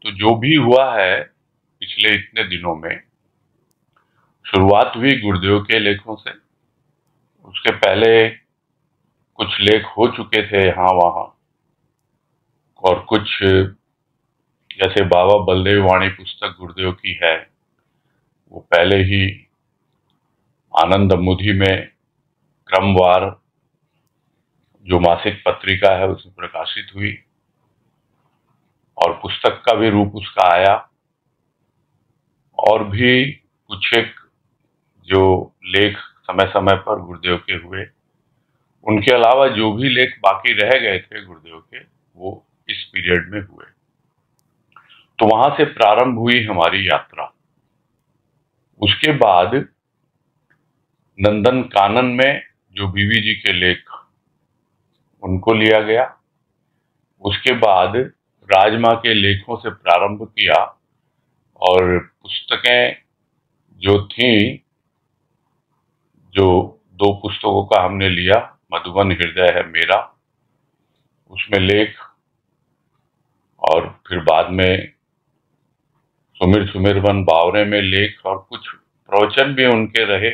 तो जो भी हुआ है पिछले इतने दिनों में, शुरुआत हुई गुरुदेव के लेखों से। उसके पहले कुछ लेख हो चुके थे यहाँ वहाँ, और कुछ जैसे बाबा बलदेव वाणी पुस्तक गुरुदेव की है, वो पहले ही आनंद मुधि में क्रमवार जो मासिक पत्रिका है उसमें प्रकाशित हुई, और पुस्तक का भी रूप उसका आया। और भी कुछ एक जो लेख समय समय पर गुरुदेव के हुए, उनके अलावा जो भी लेख बाकी रह गए थे गुरुदेव के, वो इस पीरियड में हुए। तो वहां से प्रारंभ हुई हमारी यात्रा। उसके बाद नंदन कानन में जो बीवी जी के लेख, उनको लिया गया। उसके बाद राजमा के लेखों से प्रारंभ किया, और पुस्तकें जो थी, जो दो पुस्तकों का हमने लिया, मधुबन हृदय है मेरा, उसमें लेख, और फिर बाद में सुमिर सुमिरवन बावरे में लेख, और कुछ प्रवचन भी उनके रहे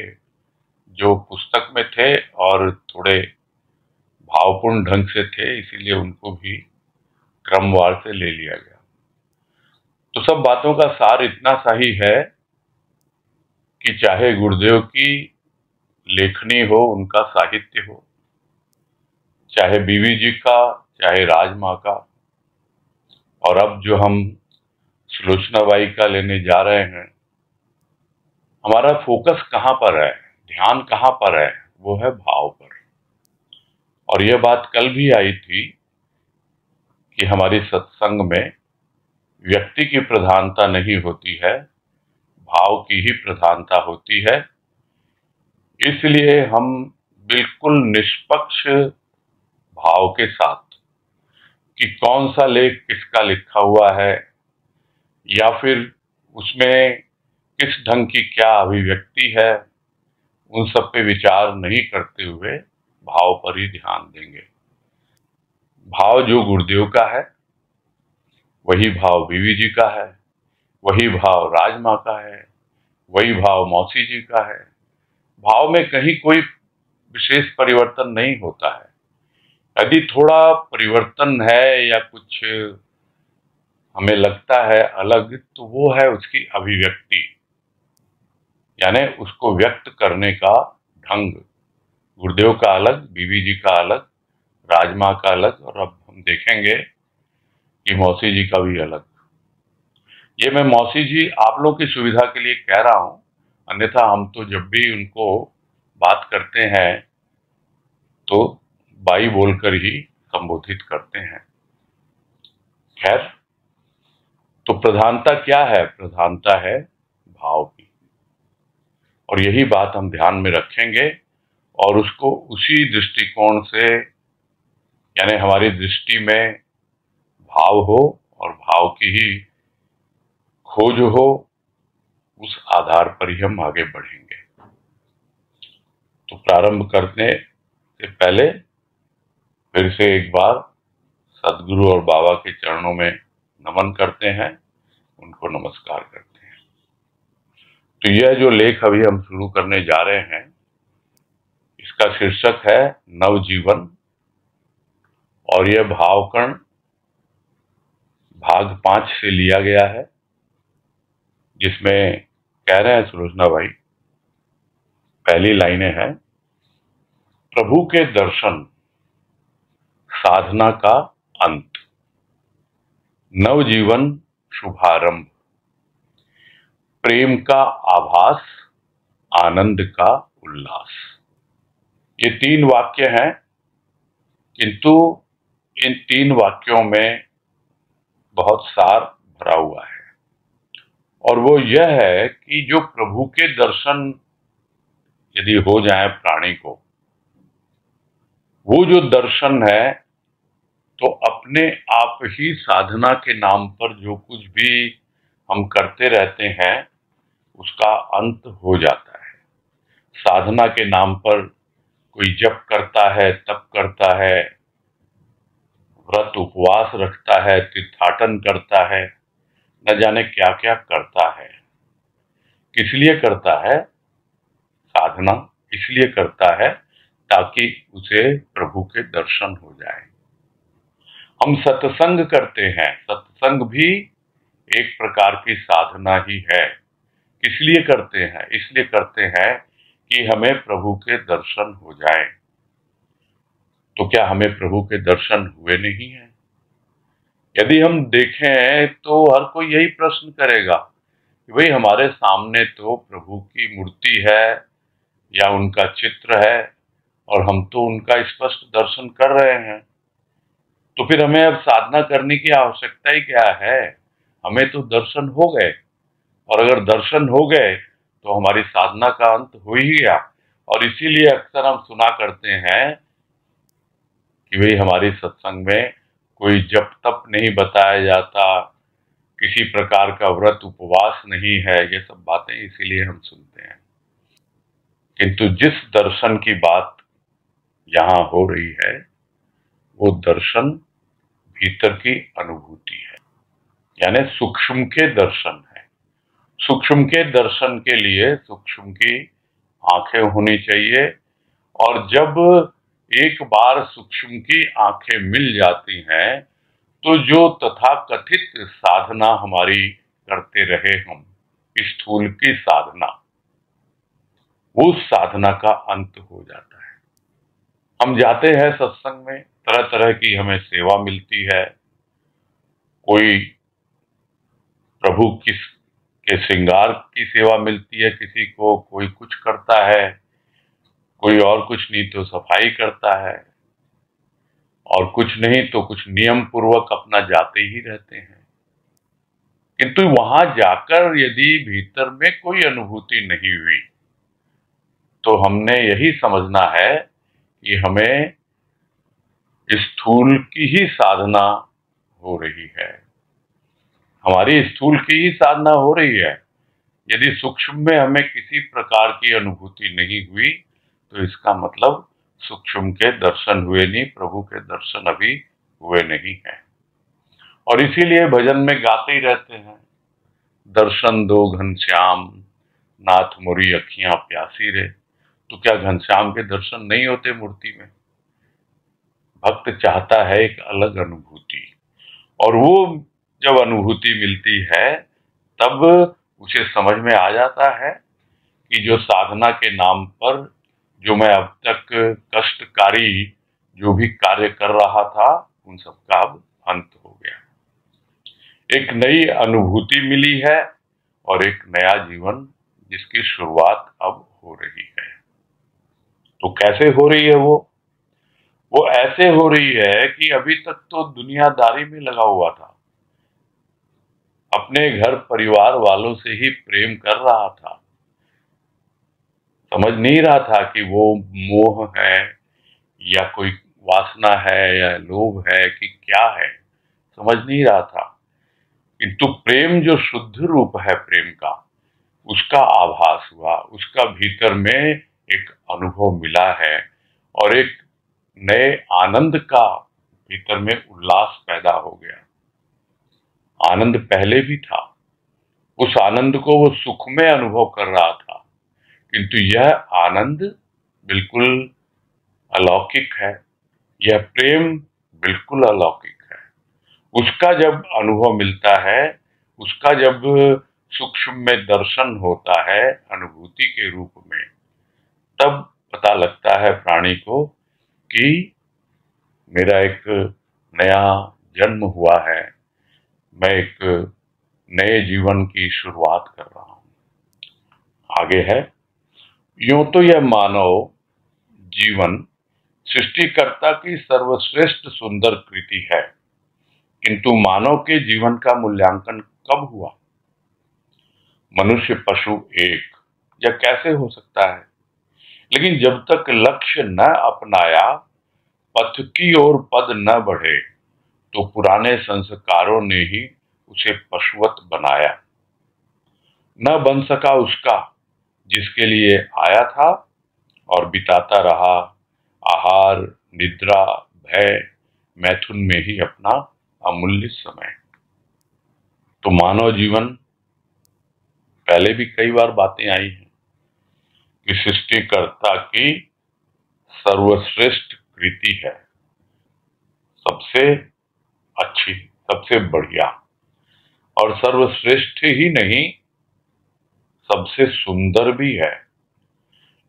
जो पुस्तक में थे और थोड़े भावपूर्ण ढंग से थे, इसीलिए उनको भी क्रमवार से ले लिया गया। तो सब बातों का सार इतना सा ही है कि चाहे गुरुदेव की लेखनी हो, उनका साहित्य हो, चाहे बीवी जी का, चाहे राजमा का, और अब जो हम सुलोचनाबाई का लेने जा रहे हैं, हमारा फोकस कहाँ पर है, ध्यान कहाँ पर है, वो है भाव पर। और यह बात कल भी आई थी कि हमारी सत्संग में व्यक्ति की प्रधानता नहीं होती है, भाव की ही प्रधानता होती है। इसलिए हम बिल्कुल निष्पक्ष भाव के साथ कि कौन सा लेख किसका लिखा हुआ है, या फिर उसमें किस ढंग की क्या अभिव्यक्ति है, उन सब पे विचार नहीं करते हुए भाव पर ही ध्यान देंगे। भाव जो गुरुदेव का है, वही भाव बीवी जी का है, वही भाव राजमा का है, वही भाव मौसी जी का है। भाव में कहीं कोई विशेष परिवर्तन नहीं होता है। यदि थोड़ा परिवर्तन है या कुछ हमें लगता है अलग, तो वो है उसकी अभिव्यक्ति, यानी उसको व्यक्त करने का ढंग। गुरुदेव का अलग, बीवी जी का अलग, राजमा का अलग, और अब हम देखेंगे कि मौसी जी का भी अलग। ये मैं मौसी जी आप लोग की सुविधा के लिए कह रहा हूं, अन्यथा हम तो जब भी उनको बात करते हैं तो बाई बोलकर ही संबोधित करते हैं। खैर, तो प्रधानता क्या है? प्रधानता है भाव की, और यही बात हम ध्यान में रखेंगे, और उसको उसी दृष्टिकोण से, यानी हमारी दृष्टि में भाव हो और भाव की ही खोज हो, उस आधार पर ही हम आगे बढ़ेंगे। तो प्रारंभ करने से पहले फिर से एक बार सदगुरु और बाबा के चरणों में नमन करते हैं, उनको नमस्कार करते हैं। तो यह जो लेख अभी हम शुरू करने जा रहे हैं, इसका शीर्षक है नवजीवन, और यह भावकर्ण भाग 5 से लिया गया है, जिसमें कह रहे हैं सुलोचना भाई, पहली लाइनें हैं, प्रभु के दर्शन साधना का अंत, नवजीवन शुभारंभ, प्रेम का आभास, आनंद का उल्लास। ये 3 वाक्य हैं, किंतु इन 3 वाक्यों में बहुत सार भरा हुआ है। और वो यह है कि जो प्रभु के दर्शन यदि हो जाए प्राणी को, वो जो दर्शन है, तो अपने आप ही साधना के नाम पर जो कुछ भी हम करते रहते हैं, उसका अंत हो जाता है। साधना के नाम पर कोई जप करता है, तप करता है, व्रत उपवास रखता है, तीर्थाटन करता है, न जाने क्या क्या करता है। किस लिए करता है? साधना इसलिए करता है ताकि उसे प्रभु के दर्शन हो जाए। हम सत्संग करते हैं, सत्संग भी एक प्रकार की साधना ही है। किस लिए करते हैं? इसलिए करते हैं कि हमें प्रभु के दर्शन हो जाए। तो क्या हमें प्रभु के दर्शन हुए नहीं है? यदि हम देखें तो हर कोई यही प्रश्न करेगा कि भाई हमारे सामने तो प्रभु की मूर्ति है या उनका चित्र है और हम तो उनका स्पष्ट दर्शन कर रहे हैं, तो फिर हमें अब साधना करने की आवश्यकता ही क्या है? हमें तो दर्शन हो गए, और अगर दर्शन हो गए तो हमारी साधना का अंत हो ही गया। और इसीलिए अक्सर हम सुना करते हैं कि भाई हमारी सत्संग में कोई जप तप नहीं बताया जाता, किसी प्रकार का व्रत उपवास नहीं है, ये सब बातें इसीलिए हम सुनते हैं। किंतु जिस दर्शन की बात यहाँ हो रही है वो दर्शन भीतर की अनुभूति है, यानी सूक्ष्म के दर्शन है। सूक्ष्म के दर्शन के लिए सूक्ष्म की आंखें होनी चाहिए, और जब एक बार सूक्ष्म की आंखें मिल जाती हैं तो जो तथाकथित साधना हमारी करते रहे हम, स्थूल की साधना, वो साधना का अंत हो जाता है। हम जाते हैं सत्संग में, तरह तरह की हमें सेवा मिलती है। कोई प्रभु किस के श्रृंगार की सेवा मिलती है किसी को, कोई कुछ करता है, कोई और कुछ नहीं तो सफाई करता है, और कुछ नहीं तो कुछ नियम पूर्वक अपना जाते ही रहते हैं। किंतु वहां जाकर यदि भीतर में कोई अनुभूति नहीं हुई तो हमने यही समझना है कि हमें स्थूल की ही साधना हो रही है, हमारी स्थूल की ही साधना हो रही है। यदि सूक्ष्म में हमें किसी प्रकार की अनुभूति नहीं हुई तो इसका मतलब सूक्ष्म के दर्शन हुए नहीं, प्रभु के दर्शन अभी हुए नहीं है। और इसीलिए भजन में गाते ही रहते हैं, दर्शन दो घनश्याम, नाथ मोरी अखियां प्यासी रे। तो क्या घनश्याम के दर्शन नहीं होते मूर्ति में? भक्त चाहता है एक अलग अनुभूति, और वो जब अनुभूति मिलती है तब उसे समझ में आ जाता है कि जो साधना के नाम पर जो मैं अब तक कष्टकारी जो भी कार्य कर रहा था उन सबका अब अंत हो गया। एक नई अनुभूति मिली है और एक नया जीवन जिसकी शुरुआत अब हो रही है। तो कैसे हो रही है वो ऐसे हो रही है कि अभी तक तो दुनियादारी में लगा हुआ था, अपने घर परिवार वालों से ही प्रेम कर रहा था, समझ नहीं रहा था कि वो मोह है या कोई वासना है या लोभ है कि क्या है, समझ नहीं रहा था। किंतु प्रेम जो शुद्ध रूप है प्रेम का, उसका आभास हुआ, उसका भीतर में एक अनुभव मिला है, और एक नए आनंद का भीतर में उल्लास पैदा हो गया। आनंद पहले भी था, उस आनंद को वो सुख में अनुभव कर रहा था, किंतु यह आनंद बिल्कुल अलौकिक है, यह प्रेम बिल्कुल अलौकिक है। उसका जब अनुभव मिलता है, उसका जब सूक्ष्म में दर्शन होता है अनुभूति के रूप में, तब पता लगता है प्राणी को कि मेरा एक नया जन्म हुआ है, मैं एक नए जीवन की शुरुआत कर रहा हूं। आगे है, यूं तो यह मानव जीवन सृष्टिकर्ता की सर्वश्रेष्ठ सुंदर कृति है, किंतु मानव के जीवन का मूल्यांकन कब हुआ? मनुष्य पशु एक, यह कैसे हो सकता है? लेकिन जब तक लक्ष्य न अपनाया, पथ की ओर पद न बढ़े, तो पुराने संस्कारों ने ही उसे पशुवत बनाया। न बन सका उसका जिसके लिए आया था, और बिताता रहा आहार निद्रा भय मैथुन में ही अपना अमूल्य समय। तो मानव जीवन, पहले भी कई बार बातें आई हैं कि सृष्टिकर्ता की सर्वश्रेष्ठ कृति है, सबसे अच्छी, सबसे बढ़िया, और सर्वश्रेष्ठ ही नहीं, सबसे सुंदर भी है।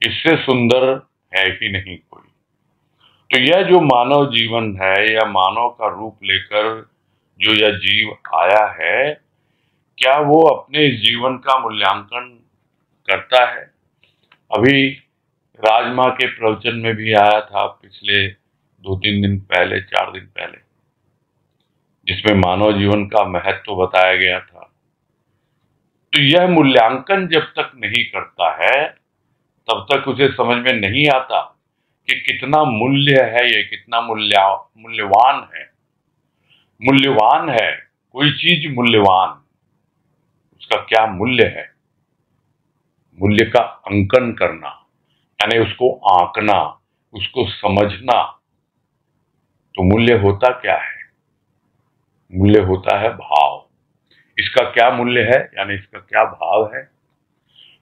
इससे सुंदर है ही नहीं कोई। तो यह जो मानव जीवन है, या मानव का रूप लेकर जो यह जीव आया है, क्या वो अपने इस जीवन का मूल्यांकन करता है? अभी राजमा के प्रवचन में भी आया था पिछले 2-3 दिन पहले, 4 दिन पहले, जिसमें मानव जीवन का महत्व बताया गया था। तो यह मूल्यांकन जब तक नहीं करता है, तब तक उसे समझ में नहीं आता कि कितना मूल्य है, ये कितना मूल्यवान है। मूल्यवान है कोई चीज, मूल्यवान, उसका क्या मूल्य है? मूल्य का अंकन करना, यानी उसको आंकना, उसको समझना। तो मूल्य होता क्या है? मूल्य होता है भाव। इसका क्या मूल्य है, यानी इसका क्या भाव है?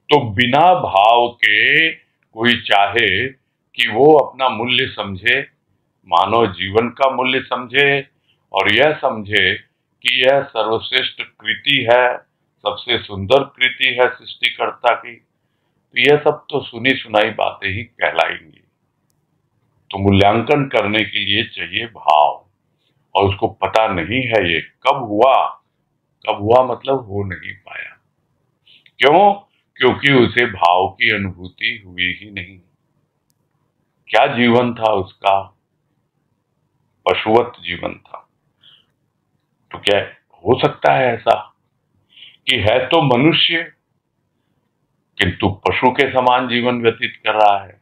तो बिना भाव के कोई चाहे कि वो अपना मूल्य समझे, मानव जीवन का मूल्य समझे, और यह समझे कि यह सर्वश्रेष्ठ कृति है, सबसे सुंदर कृति है सृष्टिकर्ता की, तो यह सब तो सुनी सुनाई बातें ही कहलाएंगी। तो मूल्यांकन करने के लिए चाहिए भाव, और उसको पता नहीं है ये कब हुआ। कब हुआ मतलब हो नहीं पाया। क्यों? क्योंकि उसे भाव की अनुभूति हुई ही नहीं। क्या जीवन था उसका? पशुवत जीवन था। तो क्या हो सकता है ऐसा कि है तो मनुष्य, किंतु पशु के समान जीवन व्यतीत कर रहा है?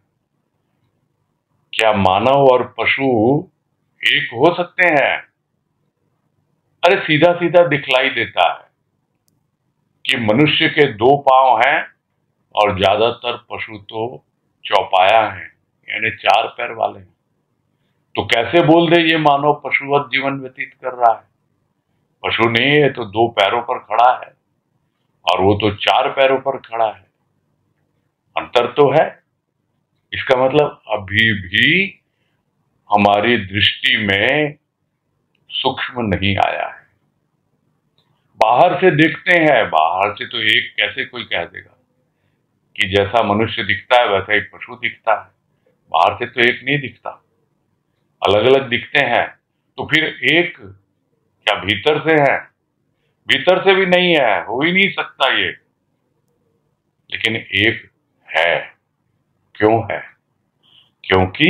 क्या मानव और पशु एक हो सकते हैं? अरे सीधा सीधा दिखलाई देता है कि मनुष्य के 2 पांव हैं, और ज्यादातर पशु तो चौपाया हैं, यानी 4 पैर वाले हैं। तो कैसे बोल दे ये मानव पशुवत जीवन व्यतीत कर रहा है? पशु नहीं है तो 2 पैरों पर खड़ा है, और वो तो 4 पैरों पर खड़ा है। अंतर तो है। इसका मतलब अभी भी हमारी दृष्टि में सूक्ष्म नहीं आया है। बाहर से देखते हैं, बाहर से तो एक कैसे कोई कह देगा कि जैसा मनुष्य दिखता है वैसा ही पशु दिखता है। बाहर से तो एक नहीं दिखता, अलग अलग दिखते हैं। तो फिर एक क्या भीतर से है? भीतर से भी नहीं है, हो ही नहीं सकता ये। लेकिन एक है। क्यों है? क्योंकि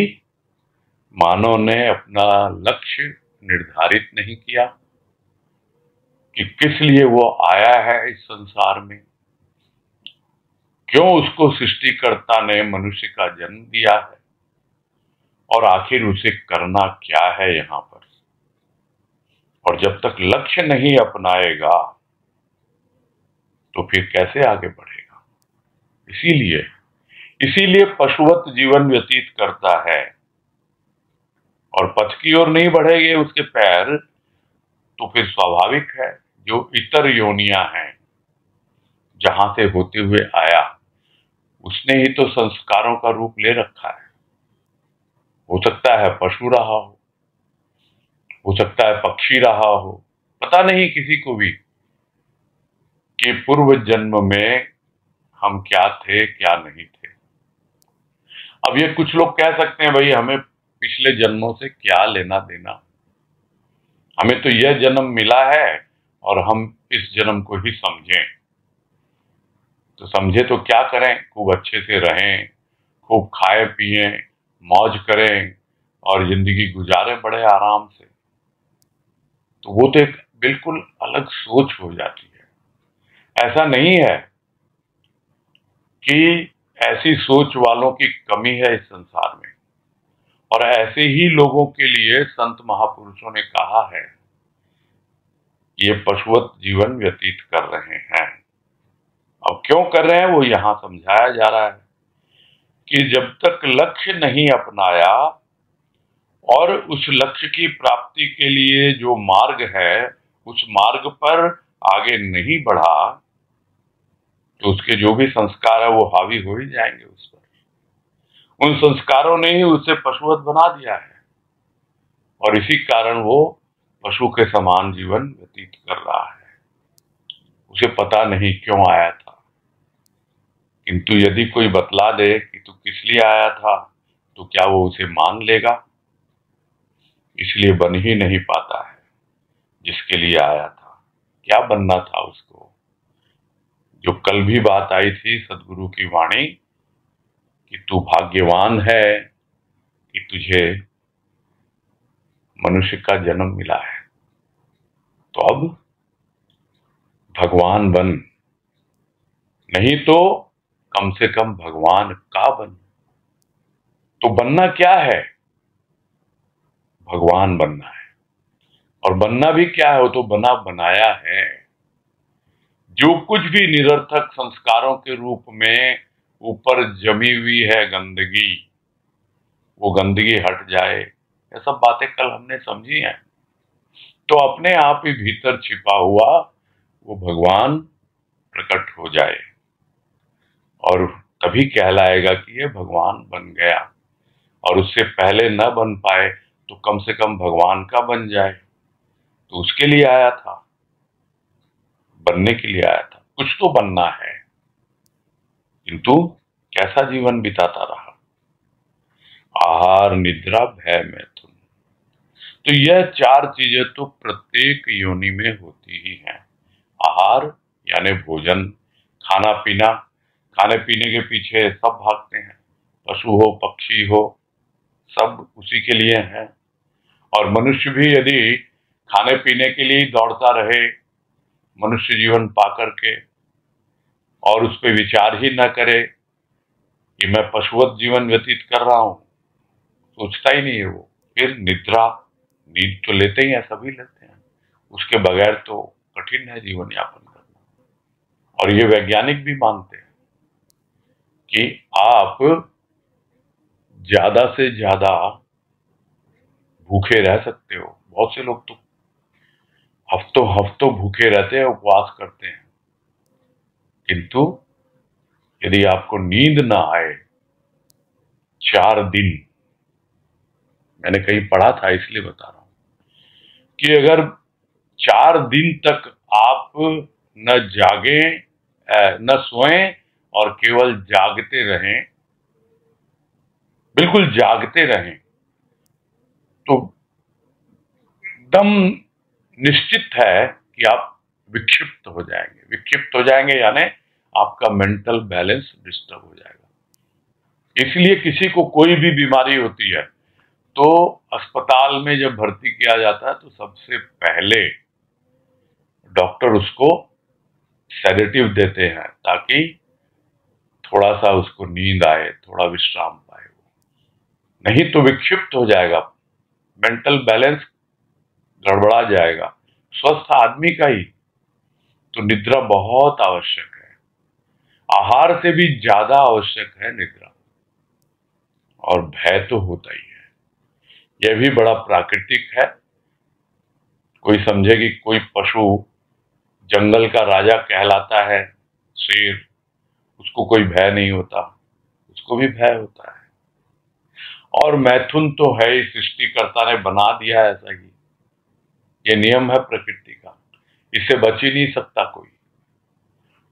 मानव ने अपना लक्ष्य निर्धारित नहीं किया कि किस लिए वो आया है इस संसार में। क्यों उसको सृष्टिकर्ता ने मनुष्य का जन्म दिया है, और आखिर उसे करना क्या है यहां पर। और जब तक लक्ष्य नहीं अपनाएगा तो फिर कैसे आगे बढ़ेगा? इसीलिए पशुवत जीवन व्यतीत करता है। और पथ की ओर नहीं बढ़ेंगे उसके पैर, तो फिर स्वाभाविक है जो इतर योनियां हैं, जहां से होते हुए आया, उसने ही तो संस्कारों का रूप ले रखा है। हो सकता है पशु रहा हो सकता है पक्षी रहा हो, पता नहीं किसी को भी कि पूर्व जन्म में हम क्या थे क्या नहीं थे। अब ये कुछ लोग कह सकते हैं भाई हमें पिछले जन्मों से क्या लेना देना, हमें तो यह जन्म मिला है और हम इस जन्म को ही समझें। तो समझे तो क्या करें? खूब अच्छे से रहें, खूब खाएं पिएं, मौज करें और जिंदगी गुजारें बड़े आराम से। तो वो तो एक बिल्कुल अलग सोच हो जाती है। ऐसा नहीं है कि ऐसी सोच वालों की कमी है इस संसार में, और ऐसे ही लोगों के लिए संत महापुरुषों ने कहा है ये पशुवत जीवन व्यतीत कर रहे हैं। अब क्यों कर रहे हैं वो यहां समझाया जा रहा है कि जब तक लक्ष्य नहीं अपनाया, और उस लक्ष्य की प्राप्ति के लिए जो मार्ग है, उस मार्ग पर आगे नहीं बढ़ा तो उसके जो भी संस्कार है वो हावी हो ही जाएंगे उस पर। उन संस्कारों ने ही उसे पशुवत बना दिया है और इसी कारण वो पशु के समान जीवन व्यतीत कर रहा है। उसे पता नहीं क्यों आया था, किंतु यदि कोई बतला दे कि तू किस लिए आया था तो क्या वो उसे मान लेगा? इसलिए बन ही नहीं पाता है जिसके लिए आया था। क्या बनना था उसको? जो कल भी बात आई थी सदगुरु की वाणी कि तू भाग्यवान है कि तुझे मनुष्य का जन्म मिला है। तो अब भगवान बन, नहीं तो कम से कम भगवान का बन। तो बनना क्या है? भगवान बनना है। और बनना भी क्या है? वो तो बना बनाया है। जो कुछ भी निरर्थक संस्कारों के रूप में ऊपर जमी हुई है गंदगी, वो गंदगी हट जाए, ये सब बातें कल हमने समझी हैं। तो अपने आप ही भीतर छिपा हुआ वो भगवान प्रकट हो जाए और तभी कहलाएगा कि ये भगवान बन गया। और उससे पहले न बन पाए तो कम से कम भगवान का बन जाए। तो उसके लिए आया था, बनने के लिए आया था। कुछ तो बनना है, किंतु कैसा जीवन बिताता रहा? आहार, निद्रा, भय, मैथुन। तो यह चार चीजें तो प्रत्येक योनि में होती ही हैं। आहार यानी भोजन, खाना पीना, खाने पीने के पीछे सब भागते हैं, पशु हो पक्षी हो, सब उसी के लिए हैं। और मनुष्य भी यदि खाने पीने के लिए दौड़ता रहे, मनुष्य जीवन पा करके, और उस पर विचार ही न करे कि मैं पशुवत जीवन व्यतीत कर रहा हूं, सोचता ही नहीं है वो। फिर निद्रा, नींद तो लेते ही हैं, सभी लेते हैं, उसके बगैर तो कठिन है जीवन यापन करना। और ये वैज्ञानिक भी मानते हैं कि आप ज्यादा से ज्यादा भूखे रह सकते हो। बहुत से लोग तो हफ्तों हफ्तों भूखे रहते हैं, उपवास करते हैं, किंतु यदि आपको नींद ना आए 4 दिन, मैंने कहीं पढ़ा था इसलिए बता रहा हूं कि अगर 4 दिन तक आप न जागे, न सोएं और केवल जागते रहें, बिल्कुल जागते रहें, तो एकदम निश्चित है कि आप विक्षिप्त हो जाएंगे। विक्षिप्त हो जाएंगे यानी आपका मेंटल बैलेंस डिस्टर्ब हो जाएगा। इसलिए किसी को कोई भी बीमारी होती है तो अस्पताल में जब भर्ती किया जाता है तो सबसे पहले डॉक्टर उसको सेडेटिव देते हैं ताकि थोड़ा सा उसको नींद आए, थोड़ा विश्राम पाए। नहीं तो विक्षिप्त हो जाएगा, मेंटल बैलेंस गड़बड़ा जाएगा। स्वस्थ आदमी का ही तो निद्रा बहुत आवश्यक है, आहार से भी ज्यादा आवश्यक है निद्रा। और भय तो होता ही है, यह भी बड़ा प्राकृतिक है। कोई समझे कि कोई पशु जंगल का राजा कहलाता है, शेर, उसको कोई भय नहीं होता, उसको भी भय होता है। और मैथुन तो है ही, सृष्टिकर्ता ने बना दिया है ऐसा ही, ये नियम है प्रकृति का, इससे बच ही नहीं सकता कोई,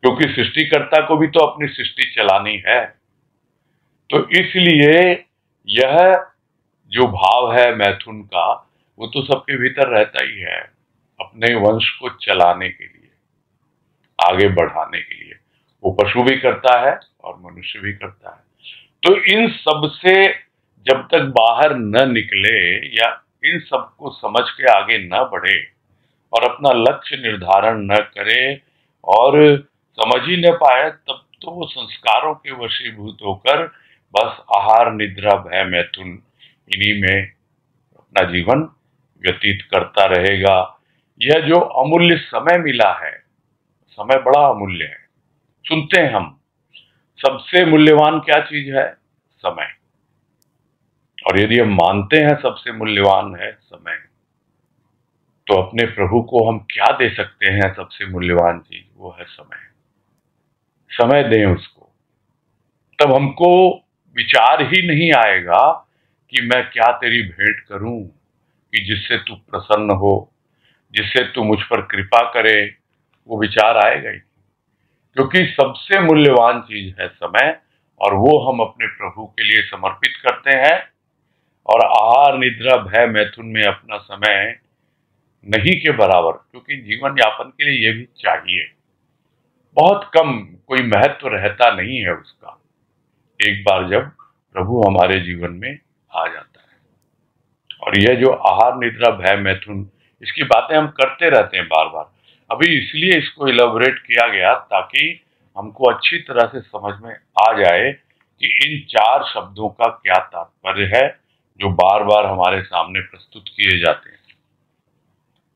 क्योंकि सृष्टिकर्ता को भी तो अपनी सृष्टि चलानी है। तो इसलिए यह जो भाव है मैथुन का, वो तो सबके भीतर रहता ही है, अपने वंश को चलाने के लिए, आगे बढ़ाने के लिए। वो पशु भी करता है और मनुष्य भी करता है। तो इन सब से जब तक बाहर न निकले या इन सबको समझ के आगे न बढ़े और अपना लक्ष्य निर्धारण न करे और समझ ही न पाए, तब तो वो संस्कारों के वशीभूत होकर बस आहार, निद्रा, भय, मैथुन, इन्हीं में अपना जीवन व्यतीत करता रहेगा। यह जो अमूल्य समय मिला है, समय बड़ा अमूल्य है। सुनते हैं हम, सबसे मूल्यवान क्या चीज है? समय। और यदि हम मानते हैं सबसे मूल्यवान है समय, तो अपने प्रभु को हम क्या दे सकते हैं? सबसे मूल्यवान चीज वो है समय। समय दें उसको, तब हमको विचार ही नहीं आएगा कि मैं क्या तेरी भेंट करूं कि जिससे तू प्रसन्न हो, जिससे तू मुझ पर कृपा करे। वो विचार आएगा ही, क्योंकि सबसे मूल्यवान चीज है समय, और वो हम अपने प्रभु के लिए समर्पित करते हैं। और आहार निद्रा भय मैथुन में अपना समय नहीं के बराबर, क्योंकि जीवन यापन के लिए ये भी चाहिए। बहुत कम, कोई महत्व रहता नहीं है उसका, एक बार जब प्रभु हमारे जीवन में आ जाता है। और यह जो आहार निद्रा भय मैथुन, इसकी बातें हम करते रहते हैं बार बार। अभी इसलिए इसको इलेबोरेट किया गया ताकि हमको अच्छी तरह से समझ में आ जाए कि इन चार शब्दों का क्या तात्पर्य है, जो बार बार हमारे सामने प्रस्तुत किए जाते हैं।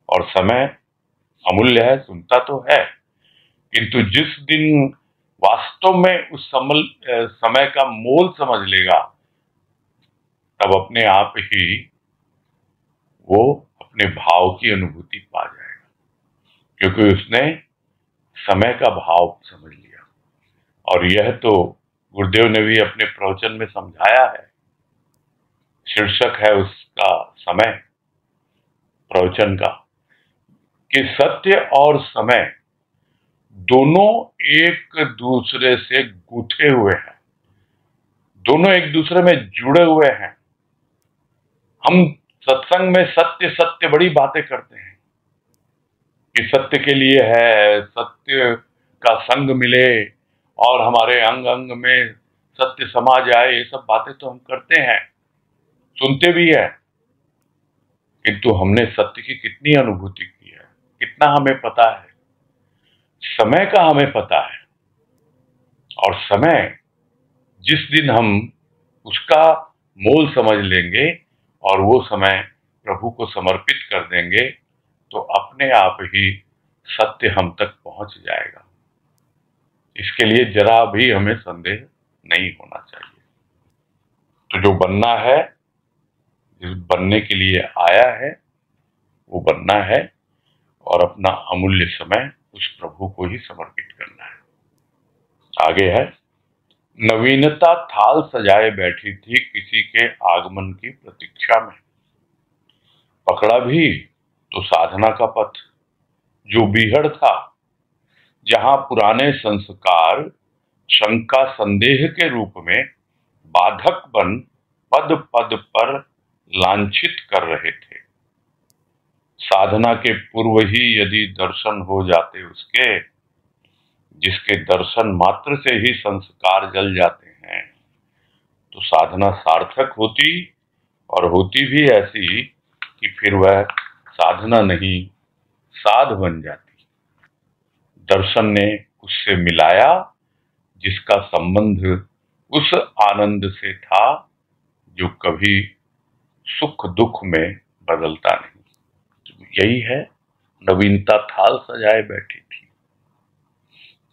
और समय अमूल्य है, सुनता तो है, किंतु जिस दिन वास्तव में उस समय का मोल समझ लेगा, तब अपने आप ही वो अपने भाव की अनुभूति पा जाएगा, क्योंकि उसने समय का भाव समझ लिया। और यह तो गुरुदेव ने भी अपने प्रवचन में समझाया है। शीर्षक है उसका समय, प्रवचन का, कि सत्य और समय दोनों एक दूसरे से गूंथे हुए हैं, दोनों एक दूसरे में जुड़े हुए हैं। हम सत्संग में सत्य सत्य बड़ी बातें करते हैं कि सत्य के लिए है, सत्य का संग मिले और हमारे अंग अंग में सत्य समा जाए। ये सब बातें तो हम करते हैं, सुनते भी है, किंतु हमने सत्य की कितनी अनुभूति की है, कितना हमें पता है? समय का हमें पता है। और समय जिस दिन हम उसका मोल समझ लेंगे और वो समय प्रभु को समर्पित कर देंगे, तो अपने आप ही सत्य हम तक पहुंच जाएगा। इसके लिए जरा भी हमें संदेह नहीं होना चाहिए। तो जो बनना है, जिस बनने के लिए आया है, वो बनना है और अपना अमूल्य समय उस प्रभु को ही समर्पित करना है। आगे है, नवीनता थाल सजाए बैठी थी किसी के आगमन की प्रतीक्षा में। पकड़ा भी तो साधना का पथ, जो बीहड़ था, जहां पुराने संस्कार शंका संदेह के रूप में बाधक बन पद पद पर लांछित कर रहे थे। साधना के पूर्व ही यदि दर्शन हो जाते उसके, जिसके दर्शन मात्र से ही संस्कार जल जाते हैं, तो साधना सार्थक होती, और होती भी ऐसी कि फिर वह साधना नहीं साध बन जाती। दर्शन ने उससे मिलाया जिसका संबंध उस आनंद से था जो कभी सुख दुख में बदलता नहीं। यही है, नवीनता थाल सजाए बैठी थी।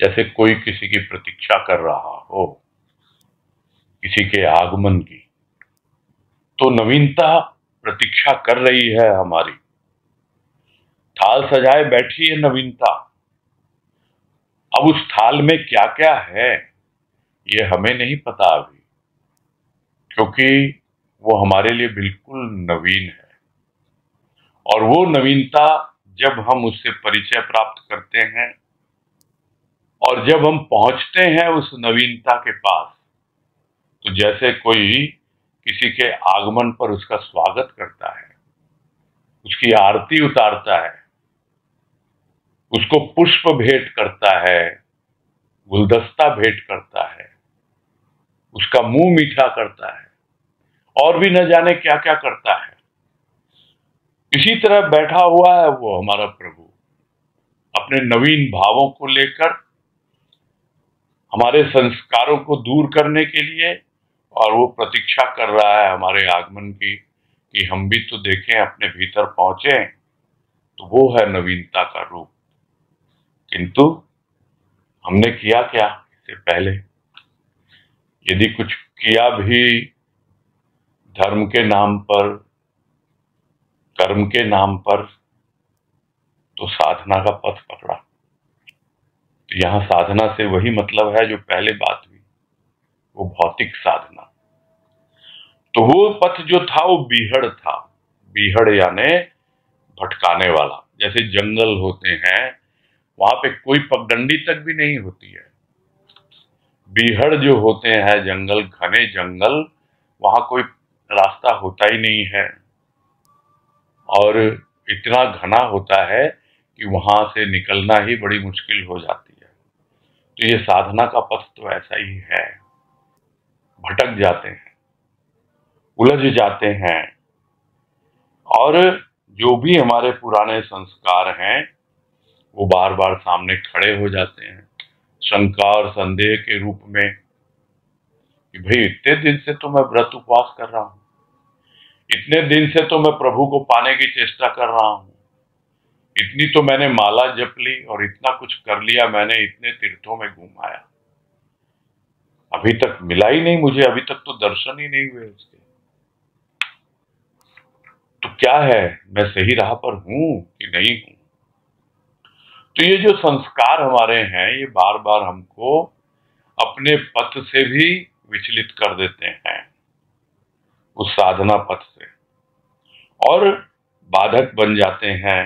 जैसे कोई किसी की प्रतीक्षा कर रहा हो, किसी के आगमन की, तो नवीनता प्रतीक्षा कर रही है हमारी। थाल सजाए बैठी है नवीनता। अब उस थाल में क्या क्या है ये हमें नहीं पता अभी, क्योंकि वो हमारे लिए बिल्कुल नवीन है। और वो नवीनता जब हम उससे परिचय प्राप्त करते हैं और जब हम पहुंचते हैं उस नवीनता के पास, तो जैसे कोई किसी के आगमन पर उसका स्वागत करता है, उसकी आरती उतारता है, उसको पुष्प भेंट करता है, गुलदस्ता भेंट करता है, उसका मुंह मीठा करता है, और भी न जाने क्या क्या करता है। इसी तरह बैठा हुआ है वो हमारा प्रभु, अपने नवीन भावों को लेकर, हमारे संस्कारों को दूर करने के लिए। और वो प्रतीक्षा कर रहा है हमारे आगमन की, कि हम भी तो देखें, अपने भीतर पहुंचे। तो वो है नवीनता का रूप। किंतु हमने किया क्या इससे पहले? यदि कुछ किया भी धर्म के नाम पर, कर्म के नाम पर, तो साधना का पथ पकड़ा। तो यहाँ साधना से वही मतलब है जो पहले बात हुई, वो भौतिक साधना। तो वो पथ जो था वो बीहड़ था। बीहड़ यानी भटकाने वाला। जैसे जंगल होते हैं, वहां पे कोई पगडंडी तक भी नहीं होती है। बीहड़ जो होते हैं जंगल, घने जंगल, वहां कोई रास्ता होता ही नहीं है और इतना घना होता है कि वहां से निकलना ही बड़ी मुश्किल हो जाती है। तो ये साधना का पथ तो ऐसा ही है। भटक जाते हैं, उलझ जाते हैं, और जो भी हमारे पुराने संस्कार हैं वो बार बार सामने खड़े हो जाते हैं शंका और संदेह के रूप में कि भाई इतने दिन से तो मैं व्रत उपवास कर रहा हूं, इतने दिन से तो मैं प्रभु को पाने की चेष्टा कर रहा हूं, इतनी तो मैंने माला जप ली और इतना कुछ कर लिया मैंने, इतने तीर्थों में घूम आया, अभी तक मिला ही नहीं मुझे, अभी तक तो दर्शन ही नहीं हुए उसके। तो क्या है, मैं सही राह पर हूं कि नहीं हूं? तो ये जो संस्कार हमारे हैं ये बार बार हमको अपने पथ से भी विचलित कर देते हैं, उस साधना पथ से, और बाधक बन जाते हैं।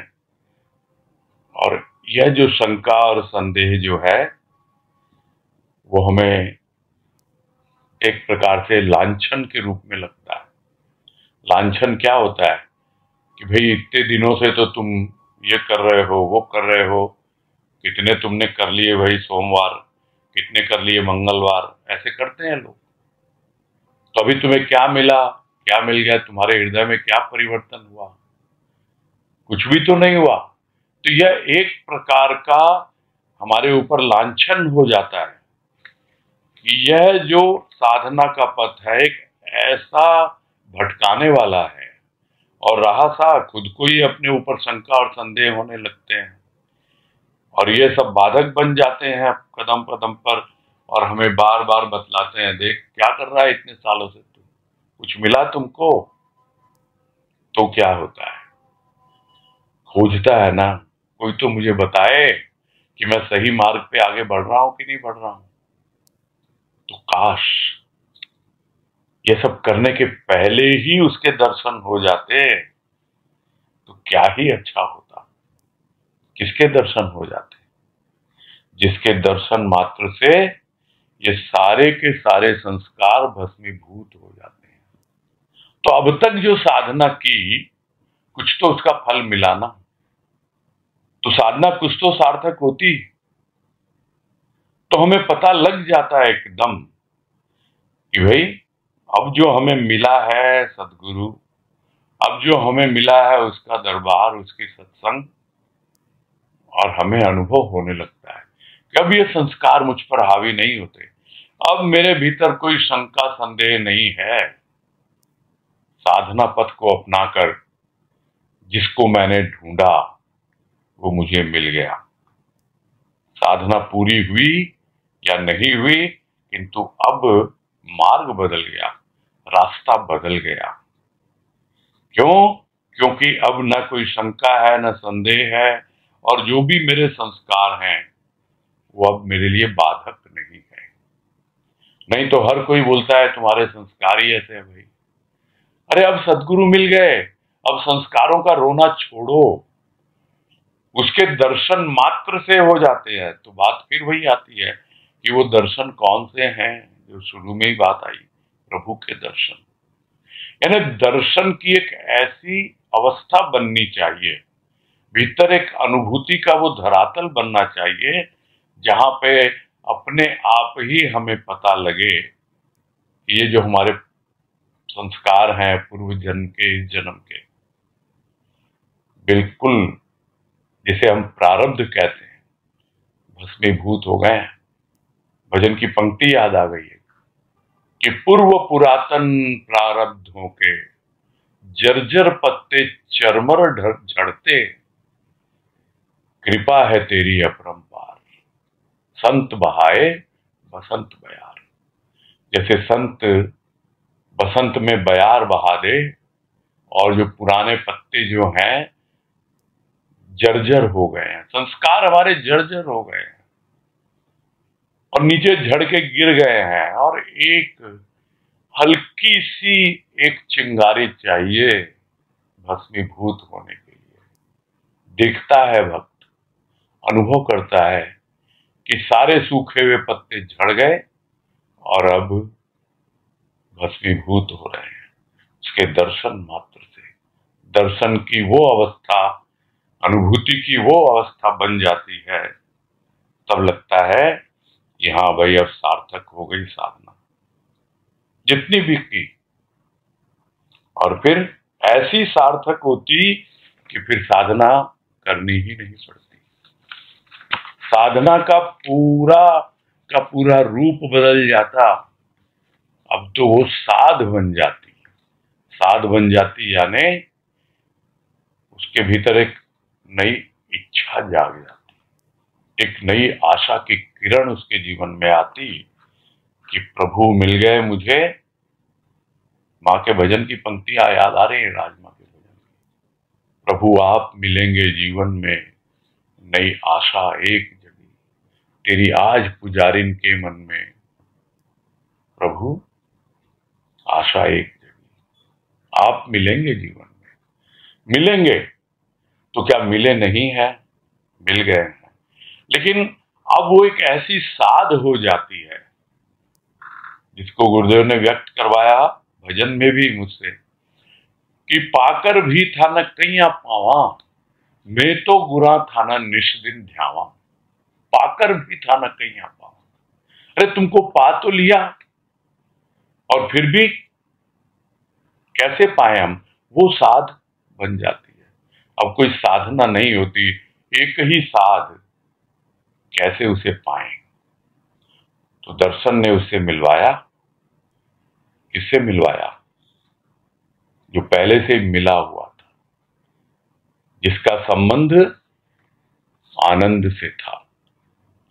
और यह जो शंका और संदेह जो है वो हमें एक प्रकार से लांछन के रूप में लगता है। लांछन क्या होता है कि भाई इतने दिनों से तो तुम ये कर रहे हो, वो कर रहे हो, कितने तुमने कर लिए भाई सोमवार, कितने कर लिए मंगलवार, ऐसे करते हैं लोग। तो अभी तुम्हें क्या मिला, क्या मिल गया, तुम्हारे हृदय में क्या परिवर्तन हुआ? कुछ भी तो नहीं हुआ। तो यह एक प्रकार का हमारे ऊपर लांछन हो जाता है कि यह जो साधना का पथ है एक ऐसा भटकाने वाला है, और रहा सा खुद को ही अपने ऊपर शंका और संदेह होने लगते हैं, और ये सब बाधक बन जाते हैं कदम कदम पर, और हमें बार बार बतलाते हैं, देख क्या कर रहा है इतने सालों से तू, कुछ मिला तुमको? तो क्या होता है, खोजता है ना, कोई तो मुझे बताए कि मैं सही मार्ग पे आगे बढ़ रहा हूं कि नहीं बढ़ रहा हूं। तो काश ये सब करने के पहले ही उसके दर्शन हो जाते तो क्या ही अच्छा होता। किसके दर्शन हो जाते? जिसके दर्शन मात्र से ये सारे के सारे संस्कार भस्मीभूत हो जाते हैं। तो अब तक जो साधना की, कुछ तो उसका फल मिला ना। तो साधना कुछ तो सार्थक होती, तो हमें पता लग जाता है एकदम कि भाई अब जो हमें मिला है सदगुरु, अब जो हमें मिला है उसका दरबार, उसकी सत्संग, और हमें अनुभव होने लगता है कि अब ये संस्कार मुझ पर हावी नहीं होते, अब मेरे भीतर कोई शंका संदेह नहीं है। साधना पथ को अपनाकर जिसको मैंने ढूंढा वो मुझे मिल गया। साधना पूरी हुई या नहीं हुई, किंतु अब मार्ग बदल गया, रास्ता बदल गया। क्यों? क्योंकि अब न कोई शंका है, न संदेह है, और जो भी मेरे संस्कार हैं वो अब मेरे लिए बाधक नहीं है। नहीं तो हर कोई बोलता है तुम्हारे संस्कार ही ऐसे है भाई। अरे अब सदगुरु मिल गए, अब संस्कारों का रोना छोड़ो, उसके दर्शन मात्र से हो जाते हैं। तो बात फिर वही आती है कि वो दर्शन कौन से हैं, जो शुरू में ही बात आई, प्रभु के दर्शन। यानी दर्शन की एक ऐसी अवस्था बननी चाहिए, भीतर एक अनुभूति का वो धरातल बनना चाहिए जहां पे अपने आप ही हमें पता लगे कि ये जो हमारे संस्कार हैं पूर्व जन्म के, इस जन्म के, बिल्कुल जिसे हम प्रारब्ध कहते हैं, भस्मीभूत हो गए हैं। भजन की पंक्ति याद आ गई है कि पूर्व पुरातन प्रारब्धों के जर्जर पत्ते चरमर झड़ते, कृपा है तेरी अपरंपार, संत बहाए बसंत बयार। जैसे संत बसंत में बयार बहा दे, और जो पुराने पत्ते जो हैं जर्जर हो गए हैं, संस्कार हमारे जर्जर हो गए हैं और नीचे झड़ के गिर गए हैं, और एक हल्की सी एक चिंगारी चाहिए भस्मीभूत होने के लिए। देखता है भक्त, अनुभव करता है कि सारे सूखे हुए पत्ते झड़ गए और अब भस्मीभूत हो रहे हैं उसके दर्शन मात्र से। दर्शन की वो अवस्था, अनुभूति की वो अवस्था बन जाती है, तब लगता है कि हाँ भाई, अब सार्थक हो गई साधना जितनी भी की। और फिर ऐसी सार्थक होती कि फिर साधना करनी ही नहीं पड़ती। साधना का पूरा रूप बदल जाता। अब तो वो साध बन जाती। साध बन जाती यानी उसके भीतर एक नई इच्छा जाग जाती, एक नई आशा की किरण उसके जीवन में आती कि प्रभु मिल गए मुझे। माँ के भजन की पंक्तियां याद आ रही है, राजमा के भजन। प्रभु आप मिलेंगे जीवन में, नई आशा एक जगी, तेरी आज पुजारिन के मन में। प्रभु आशा एक जगी, आप मिलेंगे जीवन में। मिलेंगे तो क्या मिले नहीं है, मिल गए हैं। लेकिन अब वो एक ऐसी साध हो जाती है जिसको गुरुदेव ने व्यक्त करवाया भजन में भी मुझसे कि पाकर भी था न कहीं पावा, मैं तो गुरा था न निष्दिन ध्यावा। पाकर भी था न कहीं पावा। अरे तुमको पा तो लिया, और फिर भी कैसे पाए हम, वो साध बन जाती है। अब कोई साधना नहीं होती, एक ही साध, कैसे उसे पाएं। तो दर्शन ने उससे मिलवाया। किससे मिलवाया? जो पहले से मिला हुआ था, जिसका संबंध आनंद से था।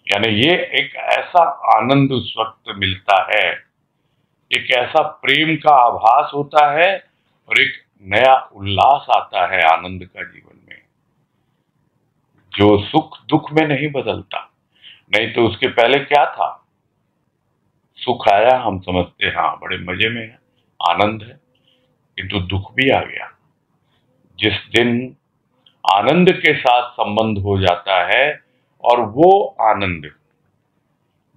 यानी ये एक ऐसा आनंद उस वक्त मिलता है, एक ऐसा प्रेम का आभास होता है और एक नया उल्लास आता है आनंद का जीवन में, जो सुख दुख में नहीं बदलता। नहीं तो उसके पहले क्या था? सुख आया, हम समझते हैं हाँ बड़े मजे में है, आनंद है, किंतु दुख भी आ गया। जिस दिन आनंद के साथ संबंध हो जाता है, और वो आनंद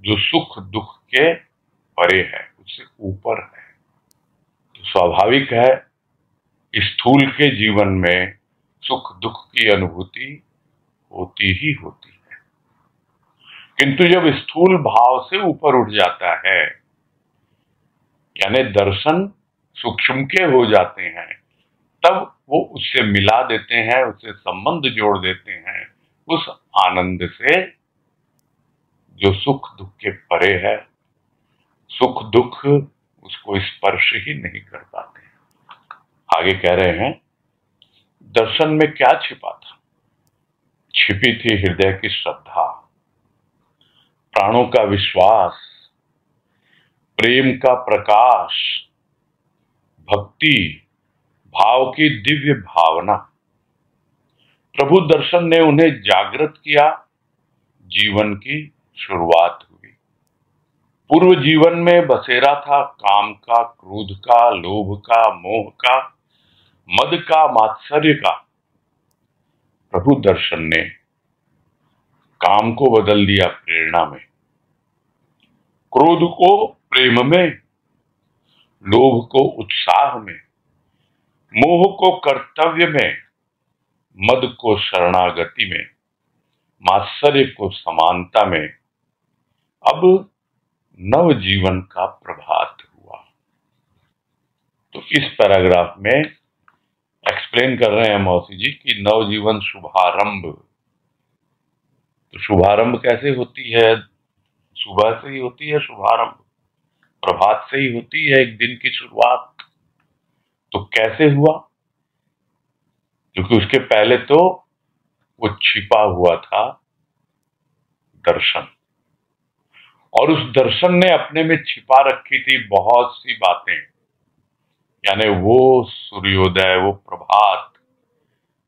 जो सुख दुख के परे है, उससे ऊपर है, तो स्वाभाविक है स्थूल के जीवन में सुख दुख की अनुभूति होती ही होती है। किंतु जब स्थूल भाव से ऊपर उठ जाता है, यानी दर्शन सूक्ष्म के हो जाते हैं, तब वो उससे मिला देते हैं, उससे संबंध जोड़ देते हैं उस आनंद से जो सुख दुख के परे है। सुख दुख उसको स्पर्श ही नहीं कर पाते। आगे कह रहे हैं, दर्शन में क्या छिपा था? छिपी थी हृदय की श्रद्धा, प्राणों का विश्वास, प्रेम का प्रकाश, भक्ति भाव की दिव्य भावना। प्रभु दर्शन ने उन्हें जागृत किया, जीवन की शुरुआत हुई। पूर्व जीवन में बसेरा था काम का, क्रोध का, लोभ का, मोह का, मद का, मात्सर्य का। प्रभु दर्शन ने काम को बदल दिया प्रेरणा में, क्रोध को प्रेम में, लोभ को उत्साह में, मोह को कर्तव्य में, मद को शरणागति में, मात्सर्य को समानता में। अब नव जीवन का प्रभात हुआ। तो इस पैराग्राफ में एक्सप्लेन कर रहे हैं मौसी जी कि नवजीवन शुभारंभ। तो शुभारंभ कैसे होती है? सुबह से ही होती है शुभारंभ, प्रभात से ही होती है एक दिन की शुरुआत। तो कैसे हुआ? क्योंकि उसके पहले तो वो छिपा हुआ था दर्शन, और उस दर्शन ने अपने में छिपा रखी थी बहुत सी बातें। यानी वो सूर्योदय, वो प्रभात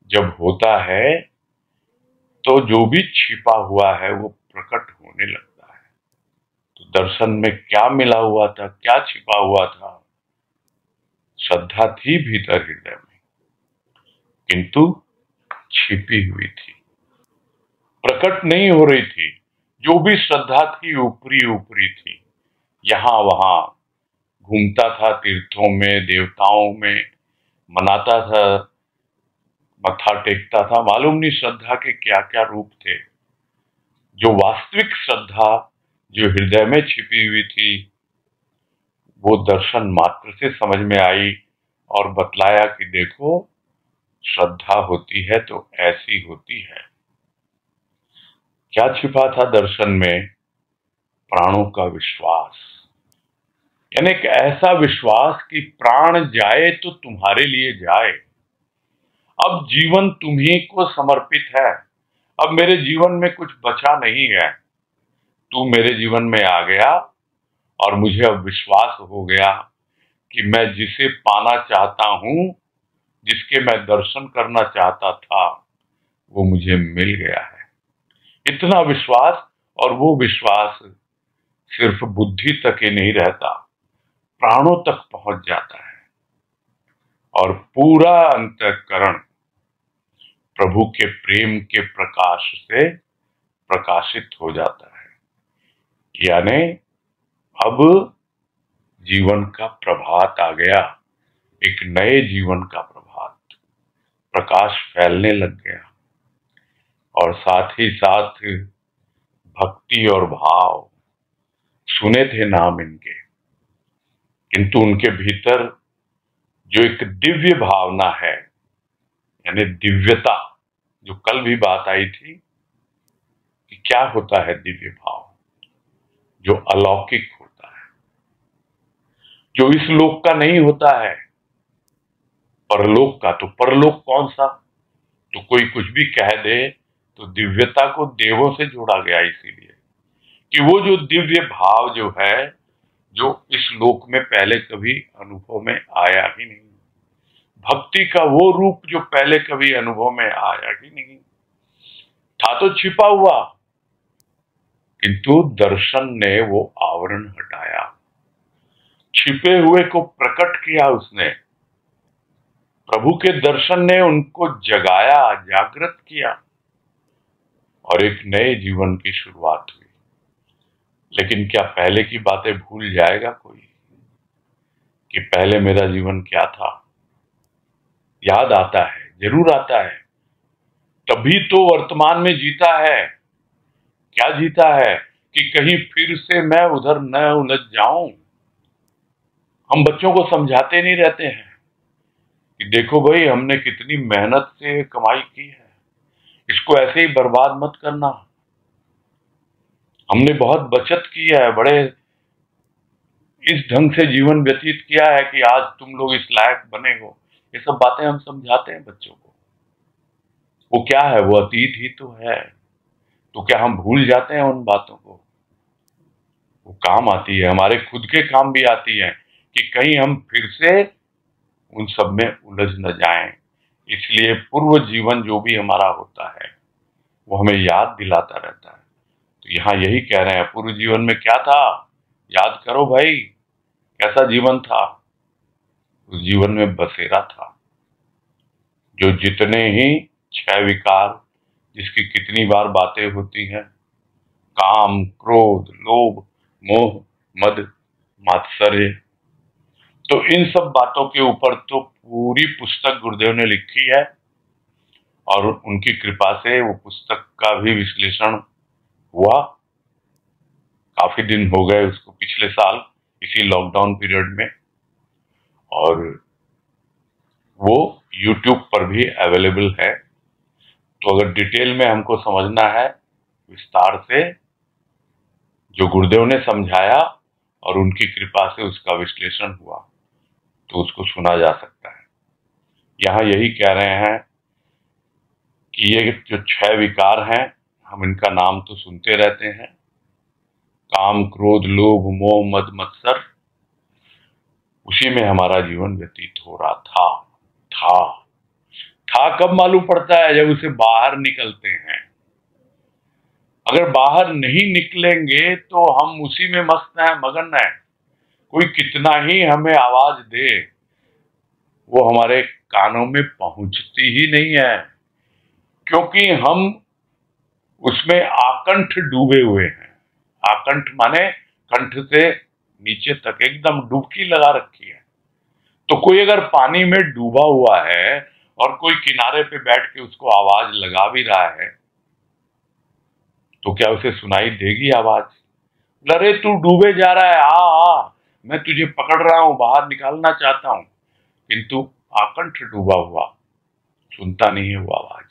जब होता है तो जो भी छिपा हुआ है वो प्रकट होने लगता है। तो दर्शन में क्या मिला हुआ था, क्या छिपा हुआ था? श्रद्धा थी भीतर हृदय में, किंतु छिपी हुई थी, प्रकट नहीं हो रही थी। जो भी श्रद्धा थी ऊपरी ऊपरी थी, यहां वहां घूमता था, तीर्थों में, देवताओं में मनाता था, मत्था टेकता था, मालूम नहीं श्रद्धा के क्या क्या रूप थे। जो वास्तविक श्रद्धा जो हृदय में छिपी हुई थी, वो दर्शन मात्र से समझ में आई और बतलाया कि देखो, श्रद्धा होती है तो ऐसी होती है। क्या छिपा था दर्शन में? प्राणों का विश्वास, यानी एक ऐसा विश्वास कि प्राण जाए तो तुम्हारे लिए जाए। अब जीवन तुम्ही को समर्पित है। अब मेरे जीवन में कुछ बचा नहीं है। तू मेरे जीवन में आ गया और मुझे अब विश्वास हो गया कि मैं जिसे पाना चाहता हूं, जिसके मैं दर्शन करना चाहता था, वो मुझे मिल गया है। इतना विश्वास, और वो विश्वास सिर्फ बुद्धि तक ही नहीं रहता, प्राणों तक पहुंच जाता है और पूरा अंतःकरण प्रभु के प्रेम के प्रकाश से प्रकाशित हो जाता है। यानी अब जीवन का प्रभात आ गया, एक नए जीवन का प्रभात, प्रकाश फैलने लग गया। और साथ ही साथ भक्ति और भाव, सुने थे नाम इनके, किंतु उनके भीतर जो एक दिव्य भावना है, यानी दिव्यता, जो कल भी बात आई थी कि क्या होता है दिव्य भाव, जो अलौकिक होता है, जो इस लोक का नहीं होता है, परलोक का। तो परलोक कौन सा? तो कोई कुछ भी कह दे, तो दिव्यता को देवों से जोड़ा गया, इसीलिए कि वो जो दिव्य भाव जो है, जो इस लोक में पहले कभी अनुभव में आया ही नहीं, भक्ति का वो रूप जो पहले कभी अनुभव में आया ही नहीं था, तो छिपा हुआ, किंतु दर्शन ने वो आवरण हटाया, छिपे हुए को प्रकट किया उसने। प्रभु के दर्शन ने उनको जगाया, जागृत किया और एक नए जीवन की शुरुआत हुई। लेकिन क्या पहले की बातें भूल जाएगा कोई कि पहले मेरा जीवन क्या था? याद आता है, जरूर आता है। तभी तो वर्तमान में जीता है। क्या जीता है? कि कहीं फिर से मैं उधर न उलझ जाऊं। हम बच्चों को समझाते नहीं रहते हैं कि देखो भाई, हमने कितनी मेहनत से कमाई की है, इसको ऐसे ही बर्बाद मत करना। हमने बहुत बचत की है, बड़े इस ढंग से जीवन व्यतीत किया है कि आज तुम लोग इस लायक बने हो। ये सब बातें हम समझाते हैं बच्चों को। वो क्या है? वो अतीत ही तो है। तो क्या हम भूल जाते हैं उन बातों को? वो काम आती है, हमारे खुद के काम भी आती है कि कहीं हम फिर से उन सब में उलझ न जाएं। इसलिए पूर्व जीवन जो भी हमारा होता है, वो हमें याद दिलाता रहता है। तो यहाँ यही कह रहे हैं, पूर्व जीवन में क्या था, याद करो भाई, कैसा जीवन था। उस जीवन में बसेरा था, जो जितने ही छह विकार, जिसकी कितनी बार बातें होती हैं, काम, क्रोध, लोभ, मोह, मद, मात्सर्य, तो इन सब बातों के ऊपर तो पूरी पुस्तक गुरुदेव ने लिखी है और उनकी कृपा से वो पुस्तक का भी विश्लेषण हुआ। काफी दिन हो गए उसको, पिछले साल इसी लॉकडाउन पीरियड में, और वो YouTube पर भी अवेलेबल है। तो अगर डिटेल में हमको समझना है विस्तार से, जो गुरुदेव ने समझाया और उनकी कृपा से उसका विश्लेषण हुआ, तो उसको सुना जा सकता है। यहाँ यही कह रहे हैं कि ये जो छह विकार हैं, हम इनका नाम तो सुनते रहते हैं, काम, क्रोध, लोभ, मोह, मद, मत्सर, उसी में हमारा जीवन व्यतीत हो रहा था। कब मालूम पड़ता है? जब उसे बाहर निकलते हैं। अगर बाहर नहीं निकलेंगे तो हम उसी में मस्त हैं, मगन हैं। कोई कितना ही हमें आवाज दे, वो हमारे कानों में पहुंचती ही नहीं है, क्योंकि हम उसमें आकंठ डूबे हुए हैं। आकंठ माने कंठ से नीचे तक एकदम डुबकी लगा रखी है। तो कोई अगर पानी में डूबा हुआ है और कोई किनारे पे बैठ के उसको आवाज लगा भी रहा है, तो क्या उसे सुनाई देगी आवाज? अरे तू डूबे जा रहा है, आ मैं तुझे पकड़ रहा हूं, बाहर निकालना चाहता हूं। किंतु आकंठ डूबा हुआ सुनता नहीं है वो आवाज।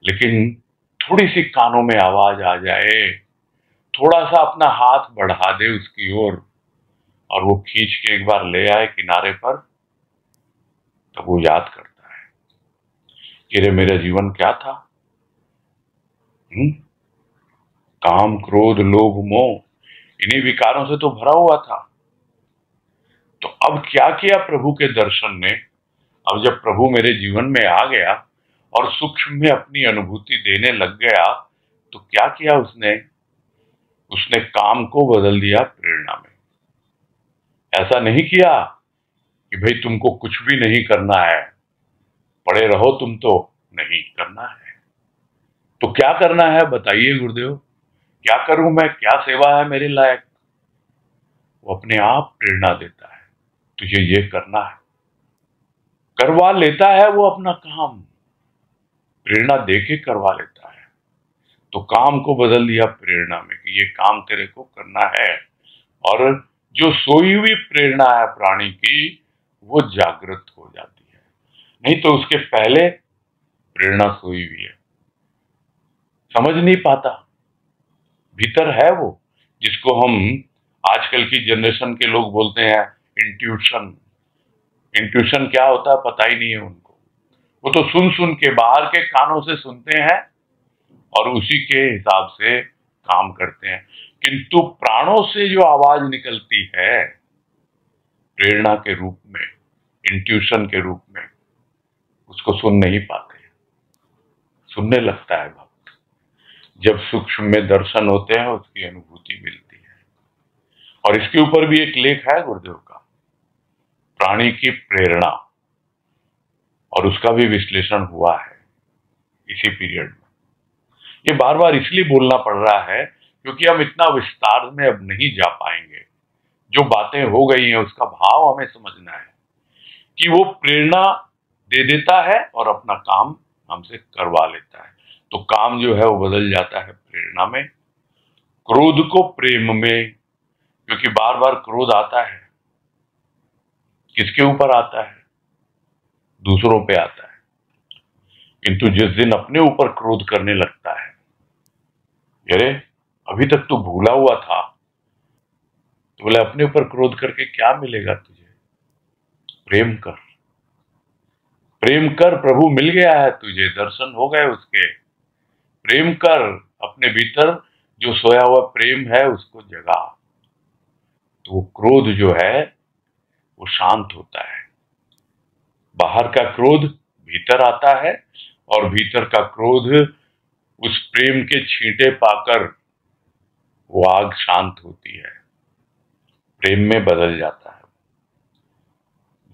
लेकिन थोड़ी सी कानों में आवाज आ जाए, थोड़ा सा अपना हाथ बढ़ा दे उसकी ओर और वो खींच के एक बार ले आए किनारे पर, तब वो याद करता है कि रे मेरा जीवन क्या था। काम, क्रोध, लोभ, मोह इन्हीं विकारों से तो भरा हुआ था। तो अब क्या किया प्रभु के दर्शन ने? अब जब प्रभु मेरे जीवन में आ गया और सूक्ष्म में अपनी अनुभूति देने लग गया, तो क्या किया उसने? उसने काम को बदल दिया प्रेरणा में। ऐसा नहीं किया कि भाई तुमको कुछ भी नहीं करना है, पड़े रहो तुम, तो नहीं करना है। तो क्या करना है बताइए गुरुदेव, क्या करूं मैं, क्या सेवा है मेरे लायक? वो अपने आप प्रेरणा देता है, तुझे ये करना है, करवा लेता है वो अपना काम, प्रेरणा देके करवा लेता है। तो काम को बदल दिया प्रेरणा में कि ये काम तेरे को करना है। और जो सोई हुई प्रेरणा है प्राणी की, वो जागृत हो जाती है। नहीं तो उसके पहले प्रेरणा सोई हुई है, समझ नहीं पाता। भीतर है वो, जिसको हम आजकल की जनरेशन के लोग बोलते हैं इंट्यूशन। इंट्यूशन क्या होता है पता ही नहीं है उनको। वो तो सुन सुन के, बाहर के कानों से सुनते हैं और उसी के हिसाब से काम करते हैं। किंतु प्राणों से जो आवाज निकलती है प्रेरणा के रूप में, इंट्यूशन के रूप में, उसको सुन नहीं पाते। सुनने लगता है भक्त जब सूक्ष्म में दर्शन होते हैं, उसकी अनुभूति मिलती है। और इसके ऊपर भी एक लेख है गुरुदेव का, प्राणी की प्रेरणा, और उसका भी विश्लेषण हुआ है इसी पीरियड में। ये बार बार इसलिए बोलना पड़ रहा है क्योंकि हम इतना विस्तार में अब नहीं जा पाएंगे। जो बातें हो गई हैं उसका भाव हमें समझना है कि वो प्रेरणा दे देता है और अपना काम हमसे करवा लेता है। तो काम जो है वो बदल जाता है प्रेरणा में, क्रोध को प्रेम में। क्योंकि बार बार क्रोध आता है, किसके ऊपर आता है? दूसरों पे आता है। किंतु जिस दिन अपने ऊपर क्रोध करने लगता है, अरे अभी तक तू भूला हुआ था, तो बोले अपने ऊपर क्रोध करके क्या मिलेगा तुझे? प्रेम कर, प्रेम कर, प्रभु मिल गया है तुझे, दर्शन हो गए उसके। प्रेम कर, अपने भीतर जो सोया हुआ प्रेम है उसको जगा, तो वो क्रोध जो है वो शांत होता है। बाहर का क्रोध भीतर आता है और भीतर का क्रोध उस प्रेम के छींटे पाकर वो आग शांत होती है, प्रेम में बदल जाता है।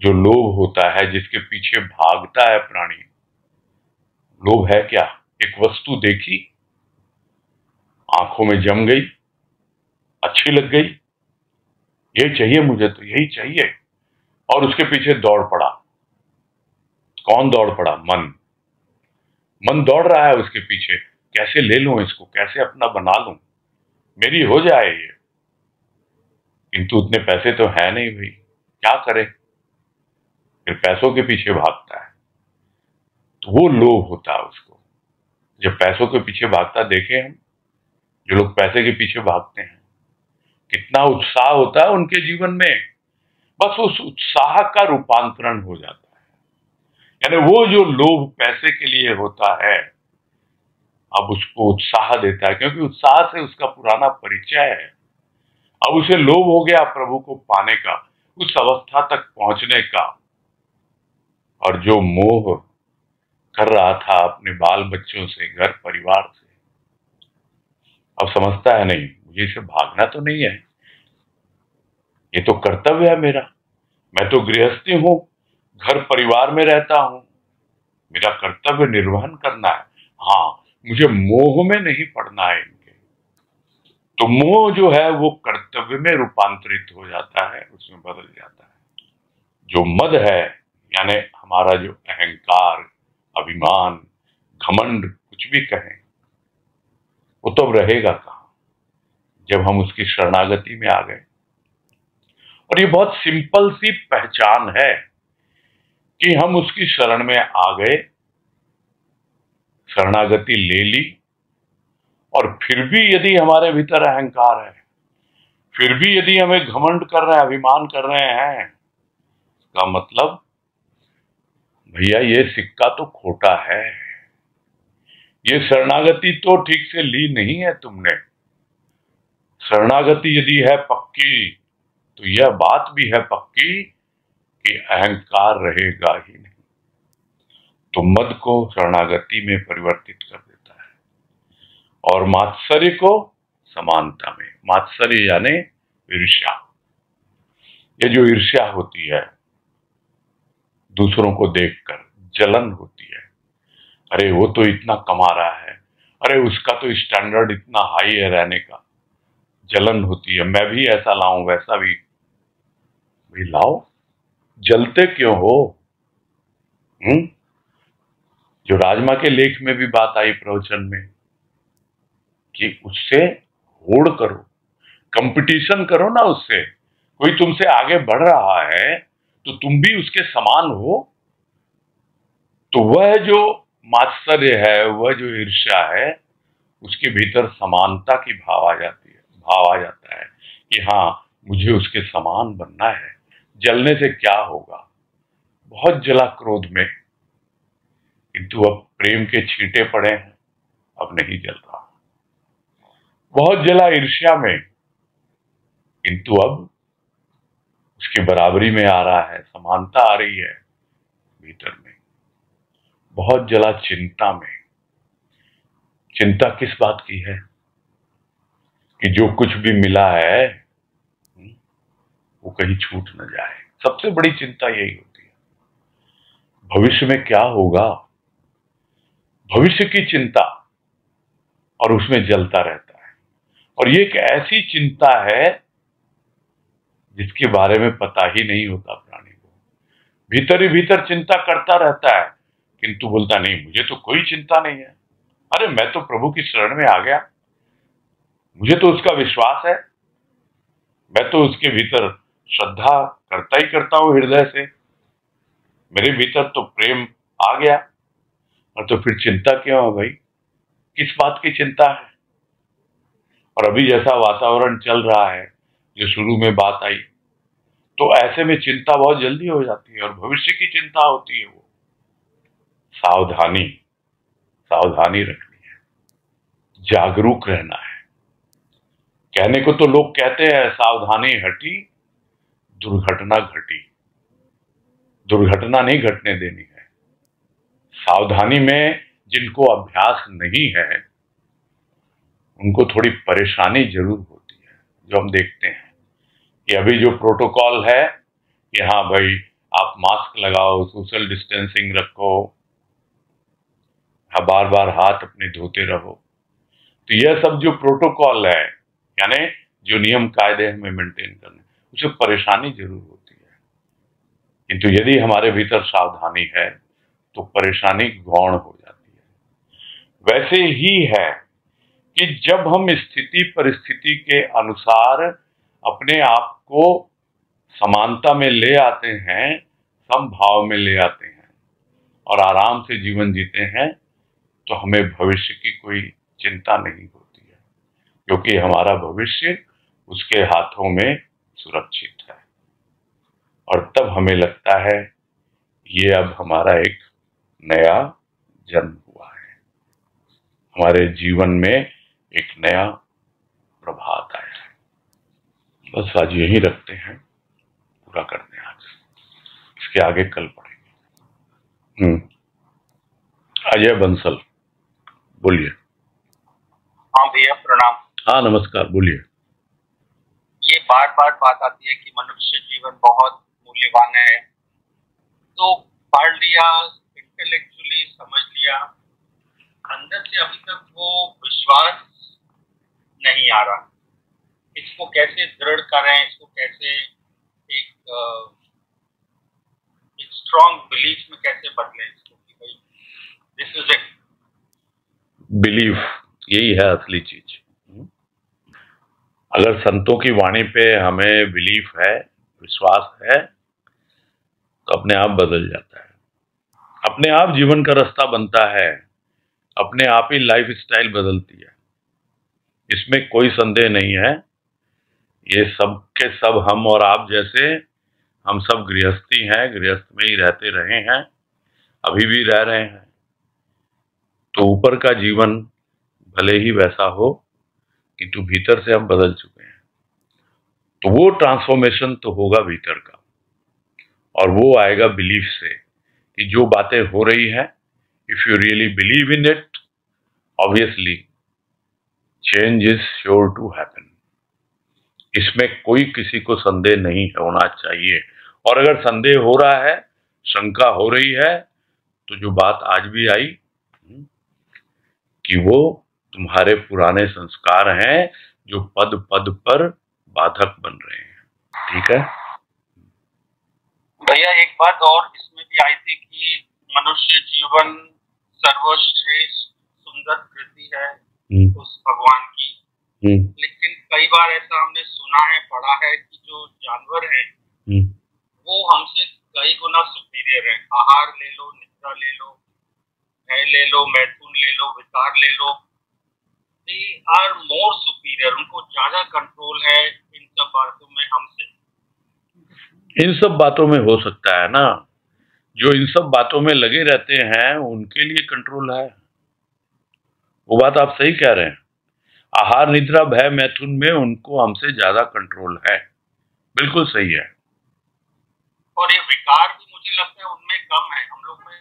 जो लोभ होता है, जिसके पीछे भागता है प्राणी, लोभ है क्या? एक वस्तु देखी, आंखों में जम गई, अच्छी लग गई, यही चाहिए मुझे, तो यही चाहिए, और उसके पीछे दौड़ पड़ा। कौन दौड़ पड़ा? मन। मन दौड़ रहा है उसके पीछे, कैसे ले लूं इसको, कैसे अपना बना लूं, मेरी हो जाए ये। किंतु उतने पैसे तो है नहीं भाई, क्या करे? फिर पैसों के पीछे भागता है, तो वो लोभ होता है उसको। जब पैसों के पीछे भागता देखे हम, जो लोग पैसे के पीछे भागते हैं, कितना उत्साह होता है उनके जीवन में, बस उस उत्साह का रूपांतरण हो जाता है। यानी वो जो लोभ पैसे के लिए होता है, अब उसको उत्साह देता है, क्योंकि उत्साह से उसका पुराना परिचय है। अब उसे लोभ हो गया प्रभु को पाने का, उस अवस्था तक पहुंचने का। और जो मोह कर रहा था अपने बाल बच्चों से, घर परिवार से, अब समझता है नहीं, मुझे इसे भागना तो नहीं है, ये तो कर्तव्य है मेरा, मैं तो गृहस्थी हूं, घर परिवार में रहता हूं, मेरा कर्तव्य निर्वहन करना है। हाँ, मुझे मोह में नहीं पड़ना है इनके। तो मोह जो है वो कर्तव्य में रूपांतरित हो जाता है, उसमें बदल जाता है। जो मद है, यानी हमारा जो अहंकार, अभिमान, घमंड, कुछ भी कहें, वो तो अब रहेगा कहाँ जब हम उसकी शरणागति में आ गए। और ये बहुत सिंपल सी पहचान है कि हम उसकी शरण में आ गए, शरणागति ले ली, और फिर भी यदि हमारे भीतर अहंकार है, फिर भी यदि हमें घमंड कर रहे हैं, अभिमान कर रहे हैं, इसका मतलब भैया ये सिक्का तो खोटा है, ये शरणागति तो ठीक से ली नहीं है तुमने। शरणागति यदि है पक्की, तो यह बात भी है पक्की कि अहंकार रहेगा ही नहीं। तो मद को शरणागति में परिवर्तित कर देता है, और मात्सर्य को समानता में। मात्सर्य यानी ईर्ष्या। ये जो ईर्ष्या होती है दूसरों को देखकर, जलन होती है, अरे वो तो इतना कमा रहा है, अरे उसका तो स्टैंडर्ड इतना हाई है रहने का, जलन होती है, मैं भी ऐसा लाऊं वैसा भी। भाई लाओ, जलते क्यों हो? जो राजमा के लेख में भी बात आई प्रवचन में कि उससे होड़ करो, कंपटीशन करो ना उससे। कोई तुमसे आगे बढ़ रहा है तो तुम भी उसके समान हो। तो वह जो मात्सर्य है, वह जो ईर्ष्या है, उसके भीतर समानता की भाव आ जाती है, भाव आ जाता है कि हाँ, मुझे उसके समान बनना है। जलने से क्या होगा? बहुत जला क्रोध में, किंतु अब प्रेम के छींटे पड़े हैं, अब नहीं जल रहा। बहुत जला ईर्ष्या में, किंतु अब उसकी बराबरी में आ रहा है, समानता आ रही है भीतर में। बहुत जला चिंता में। चिंता किस बात की है? कि जो कुछ भी मिला है वो कहीं छूट न जाए। सबसे बड़ी चिंता यही होती है। भविष्य में क्या होगा, भविष्य की चिंता, और उसमें जलता रहता है। और ये एक ऐसी चिंता है जिसके बारे में पता ही नहीं होता प्राणी को। भीतर ही भीतर चिंता करता रहता है, किंतु बोलता नहीं, मुझे तो कोई चिंता नहीं है। अरे मैं तो प्रभु की शरण में आ गया, मुझे तो उसका विश्वास है, मैं तो उसके भीतर श्रद्धा करता ही करता हूं हृदय से, मेरे भीतर तो प्रेम आ गया। और तो फिर चिंता क्यों है भाई? किस बात की चिंता है? और अभी जैसा वातावरण चल रहा है, जो शुरू में बात आई, तो ऐसे में चिंता बहुत जल्दी हो जाती है, और भविष्य की चिंता होती है। वो सावधानी, सावधानी रखनी है, जागरूक रहना है। कहने को तो लोग कहते हैं सावधानी हटी दुर्घटना घटी। दुर्घटना नहीं घटने देनी है। सावधानी में जिनको अभ्यास नहीं है उनको थोड़ी परेशानी जरूर होती है। जो हम देखते हैं कि अभी जो प्रोटोकॉल है कि हाँ भाई, आप मास्क लगाओ, सोशल डिस्टेंसिंग रखो, बार बार हाथ अपने धोते रहो, तो यह सब जो प्रोटोकॉल है, यानी जो नियम कायदे हमें मेंटेन करने, उसे परेशानी जरूर होती है। किंतु यदि हमारे भीतर सावधानी है तो परेशानी गौण हो जाती है। वैसे ही है कि जब हम स्थिति परिस्थिति के अनुसार अपने आप को समानता में ले आते हैं, समभाव में ले आते हैं, और आराम से जीवन जीते हैं, तो हमें भविष्य की कोई चिंता नहीं होती है, क्योंकि हमारा भविष्य उसके हाथों में सुरक्षित है। और तब हमें लगता है ये अब हमारा एक नया जन्म हुआ है, हमारे जीवन में एक नया प्रभात आया है। बस आज यही रखते हैं, पूरा करते हैं आज, इसके आगे कल पढ़ेंगे। अजय बंसल, बोलिए। हाँ भैया, प्रणाम। हाँ नमस्कार, बोलिए। ये बार बार बात आती है कि मनुष्य जीवन बहुत मूल्यवान है, तो पढ़ लिया, इंटेलेक्चुअली समझ लिया, अंदर से अभी तक वो विश्वास नहीं आ रहा। इसको कैसे दृढ़ करें, इसको कैसे एक एक स्ट्रॉन्ग बिलीफ में कैसे बदलें इसको कि भाई दिस इज इट। बिलीफ यही है असली चीज। अगर संतों की वाणी पे हमें बिलीफ है, विश्वास है, तो अपने आप बदल जाता है, अपने आप जीवन का रास्ता बनता है, अपने आप ही लाइफ स्टाइल बदलती है। इसमें कोई संदेह नहीं है। ये सब के सब हम और आप जैसे, हम सब गृहस्थी हैं, गृहस्थ में ही रहते रहे हैं, अभी भी रह रहे हैं। तो ऊपर का जीवन भले ही वैसा हो, किंतु भीतर से हम बदल चुके हैं। तो वो ट्रांसफॉर्मेशन तो होगा भीतर का, और वो आएगा बिलीफ से कि जो बातें हो रही हैं, if you really believe in it, obviously change is sure to happen. इसमें कोई किसी को संदेह नहीं होना चाहिए। और अगर संदेह हो रहा है, शंका हो रही है, तो जो बात आज भी आई कि वो तुम्हारे पुराने संस्कार हैं जो पद पद पर बाधक बन रहे हैं। ठीक है भैया, एक बात और इसमें भी आई थी कि मनुष्य जीवन सर्वश्रेष्ठ सुंदर कृति है उस भगवान की, लेकिन कई बार ऐसा हमने सुना है, पढ़ा है कि जो जानवर हैं वो हमसे कई गुना सुपीरियर हैं। आहार ले लो, निद्रा ले लो, भय ले लो, मैथुन ले लो, विकार ले लो, दे आर मोर सुपीरियर। उनको ज्यादा कंट्रोल है इन सब बातों में हमसे। इन सब बातों में हो सकता है ना, जो इन सब बातों में लगे रहते हैं उनके लिए कंट्रोल है। वो बात आप सही कह रहे हैं। आहार निद्रा भय मैथुन में उनको हमसे ज्यादा कंट्रोल है, बिल्कुल सही है। और ये विकार भी मुझे लगता है उनमें कम है, हम लोग में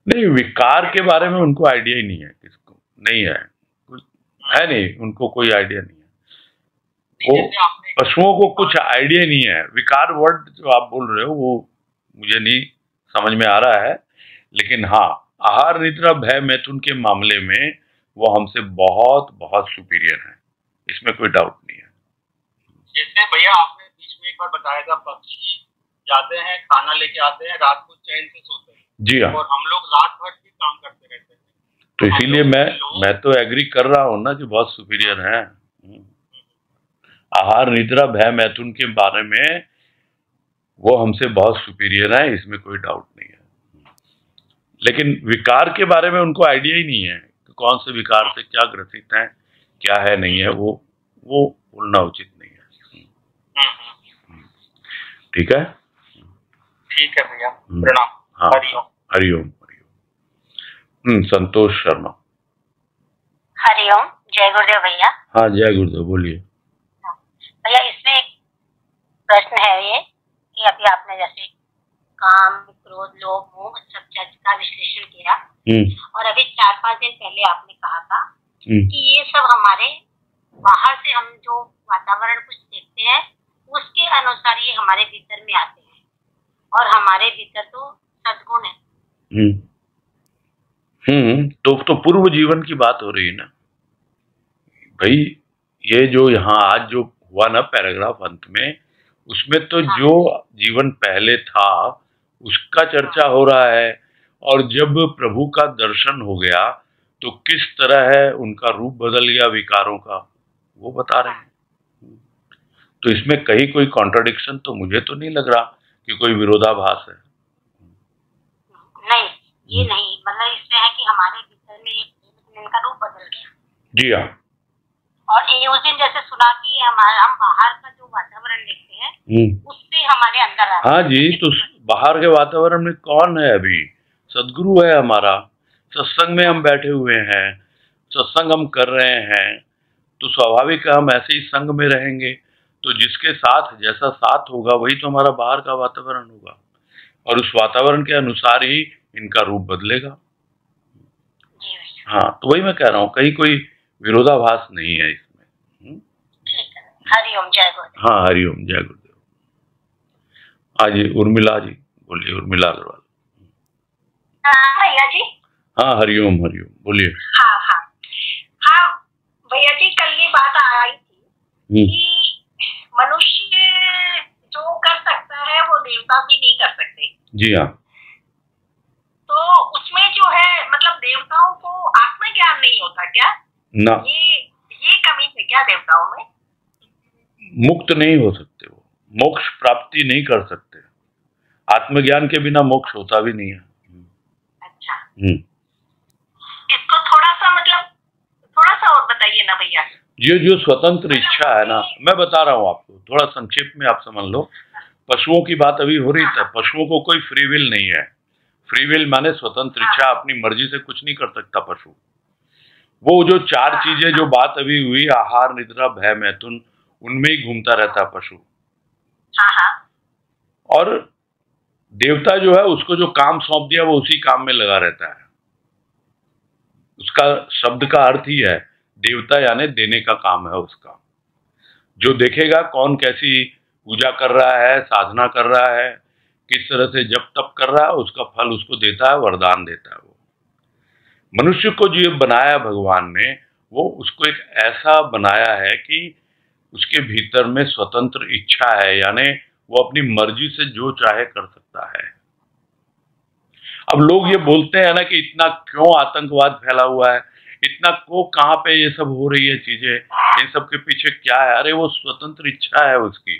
नहीं। विकार के बारे में उनको आइडिया ही नहीं है, किसको नहीं है, कुछ है नहीं, उनको कोई आइडिया नहीं है। वो पशुओं को कुछ आइडिया नहीं है। विकार वर्ड जो आप बोल रहे हो वो मुझे नहीं समझ में आ रहा है, लेकिन हाँ, आहार निद्रा भय मैथुन के मामले में वो हमसे बहुत बहुत सुपीरियर है, इसमें कोई डाउट नहीं है। जैसे भैया आपने बीच में एक बार बताया था, पक्षी जाते हैं, खाना लेके आते हैं, रात को चैन से सोते हैं। जी हाँ। और हम लोग रात भर भी काम करते रहते हैं। तो इसीलिए मैं तो एग्री कर रहा हूँ ना कि बहुत सुपीरियर है। आहार निद्रा भय मैथुन के बारे में वो हमसे बहुत सुपीरियर है, इसमें कोई डाउट नहीं है। लेकिन विकार के बारे में उनको आइडिया ही नहीं है कि कौन से विकार से क्या ग्रसित है, क्या है नहीं है, वो बोलना उचित नहीं है। ठीक है, ठीक है भैया, प्रणाम। हाँ, हरिओम हरिओम हरिओम। संतोष शर्मा। हरिओम, जय गुरुदेव भैया। हाँ जय गुरुदेव, बोलिए भैया। इसमें एक प्रश्न है ये कि अभी आपने जैसे काम, क्रोध, लोभ, मोह सब चीज का विश्लेषण किया, और अभी 4-5 दिन पहले आपने कहा था कि ये सब हमारे बाहर से हम जो वातावरण कुछ देखते हैं उसके अनुसार ये हमारे भीतर में आते हैं, और हमारे भीतर तो सद्गुण है। तो पूर्व जीवन की बात हो रही है ना भाई। ये जो यहाँ आज जो हुआ ना पैराग्राफ अंत में, उसमें तो जो जीवन पहले था उसका चर्चा हो रहा है, और जब प्रभु का दर्शन हो गया तो किस तरह है उनका रूप बदल गया विकारों का, वो बता रहे हैं। तो इसमें कहीं कोई कॉन्ट्राडिक्शन तो मुझे तो नहीं लग रहा कि कोई विरोधाभास है। नहीं, ये नहीं, मतलब इसमें है कि हमारे भीतर में इनका रूप बदल गया। जी हाँ। और ये उस दिन जैसे सुना कि हम बाहर का जो वातावरण देखते हैं उससे हमारे अंदर आता है। हाँ जी, तो बाहर के वातावरण में कौन है? अभी सदगुरु है हमारा, सत्संग में हम बैठे हुए हैं, सत्संग हम कर रहे हैं, तो स्वाभाविक है हम ऐसे ही संग में रहेंगे। तो जिसके साथ जैसा साथ होगा वही तो हमारा बाहर का वातावरण होगा, और उस वातावरण के अनुसार ही इनका रूप बदलेगा। हाँ, तो वही मैं कह रहा हूँ, कहीं कोई विरोधाभास नहीं है इसमें। हरिओम, जय गुरुदेव। हाँ हरिओम, जय गुरुदेव। हाँ जी उर्मिला जी बोलिए, उर्मिला अग्रवाल। हाँ भैया जी। हाँ हरिओम हरिओम बोलिए। हाँ हाँ हाँ भैया जी, कल ये बात आई थी कि मनुष्य जो कर सकता है वो देवता भी नहीं कर सकते। जी हाँ। तो उसमें जो है मतलब देवताओं को आत्मज्ञान नहीं होता क्या? ना, ये कमी है क्या देवताओं में? मुक्त नहीं हो सकते, वो मोक्ष प्राप्ति नहीं कर सकते। आत्मज्ञान के बिना मोक्ष होता भी नहीं है। अच्छा, इसको थोड़ा सा और बताइए ना भैया। ये जो स्वतंत्र इच्छा है ना, मैं बता रहा हूँ आपको, थोड़ा संक्षेप में आप समझ लो। पशुओं की बात अभी हो रही थी, पशुओं को कोई फ्री विल नहीं है। फ्री विल माने स्वतंत्र इच्छा, अपनी मर्जी से कुछ नहीं कर सकता पशु। वो जो चार चीजें जो बात अभी हुई, आहार निद्रा भय मैथुन, उनमें ही घूमता रहता है पशु। और देवता जो है उसको जो काम सौंप दिया वो उसी काम में लगा रहता है। उसका शब्द का अर्थ ही है देवता, यानी देने का काम है उसका। जो देखेगा कौन कैसी पूजा कर रहा है, साधना कर रहा है, किस तरह से जप तप कर रहा है, उसका फल उसको देता है, वरदान देता है। वो मनुष्य को जो बनाया भगवान ने, वो उसको एक ऐसा बनाया है कि उसके भीतर में स्वतंत्र इच्छा है, यानी वो अपनी मर्जी से जो चाहे कर सकता है। अब लोग ये बोलते हैं ना कि इतना क्यों आतंकवाद फैला हुआ है, इतना को कहाँ पे ये सब हो रही है चीजें, इन सब के पीछे क्या है? अरे वो स्वतंत्र इच्छा है उसकी,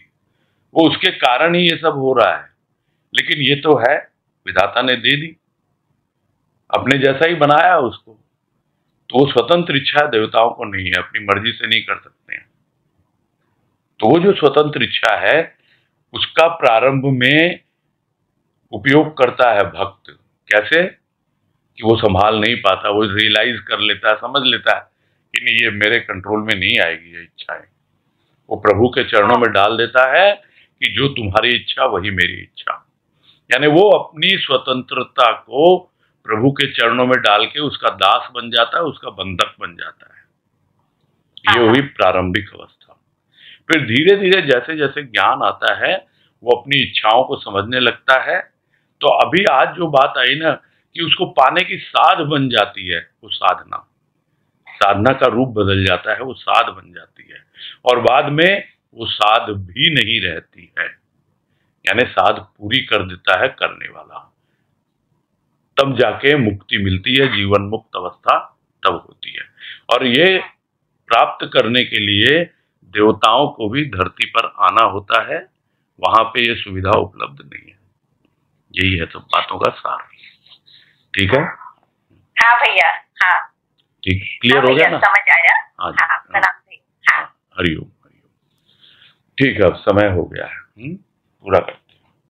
वो उसके कारण ही ये सब हो रहा है। लेकिन ये तो है विधाता ने दे दी, अपने जैसा ही बनाया उसको, तो वो स्वतंत्र इच्छा देवताओं को नहीं है, अपनी मर्जी से नहीं कर सकते हैं। तो वो जो स्वतंत्र इच्छा है उसका प्रारंभ में उपयोग करता है भक्त। कैसे? कि वो संभाल नहीं पाता, वो रियलाइज कर लेता है, समझ लेता है कि नहीं ये मेरे कंट्रोल में नहीं आएगी ये इच्छाएं। वो प्रभु के चरणों में डाल देता है कि जो तुम्हारी इच्छा वही मेरी इच्छा, यानी वो अपनी स्वतंत्रता को प्रभु के चरणों में डाल के उसका दास बन जाता है, उसका बंधक बन जाता है। ये हुई प्रारंभिक अवस्था। फिर धीरे धीरे जैसे जैसे ज्ञान आता है वो अपनी इच्छाओं को समझने लगता है। तो अभी आज जो बात आई ना कि उसको पाने की साध बन जाती है, वो साधना का रूप बदल जाता है, वो साध बन जाती है। और बाद में वो साध भी नहीं रहती है, यानी साध पूरी कर देता है करने वाला। तब जाके मुक्ति मिलती है, जीवन मुक्त अवस्था तब होती है। और ये प्राप्त करने के लिए देवताओं को भी धरती पर आना होता है, वहां पे ये सुविधा उपलब्ध नहीं है। यही है सब बातों का सार। ठीक है? हाँ भैया, हाँ ठीक, क्लियर हो गया ना? समझ आया। हाँ हाँ, हरिओम हरिओम। ठीक है, अब समय हो गया है, पूरा कर।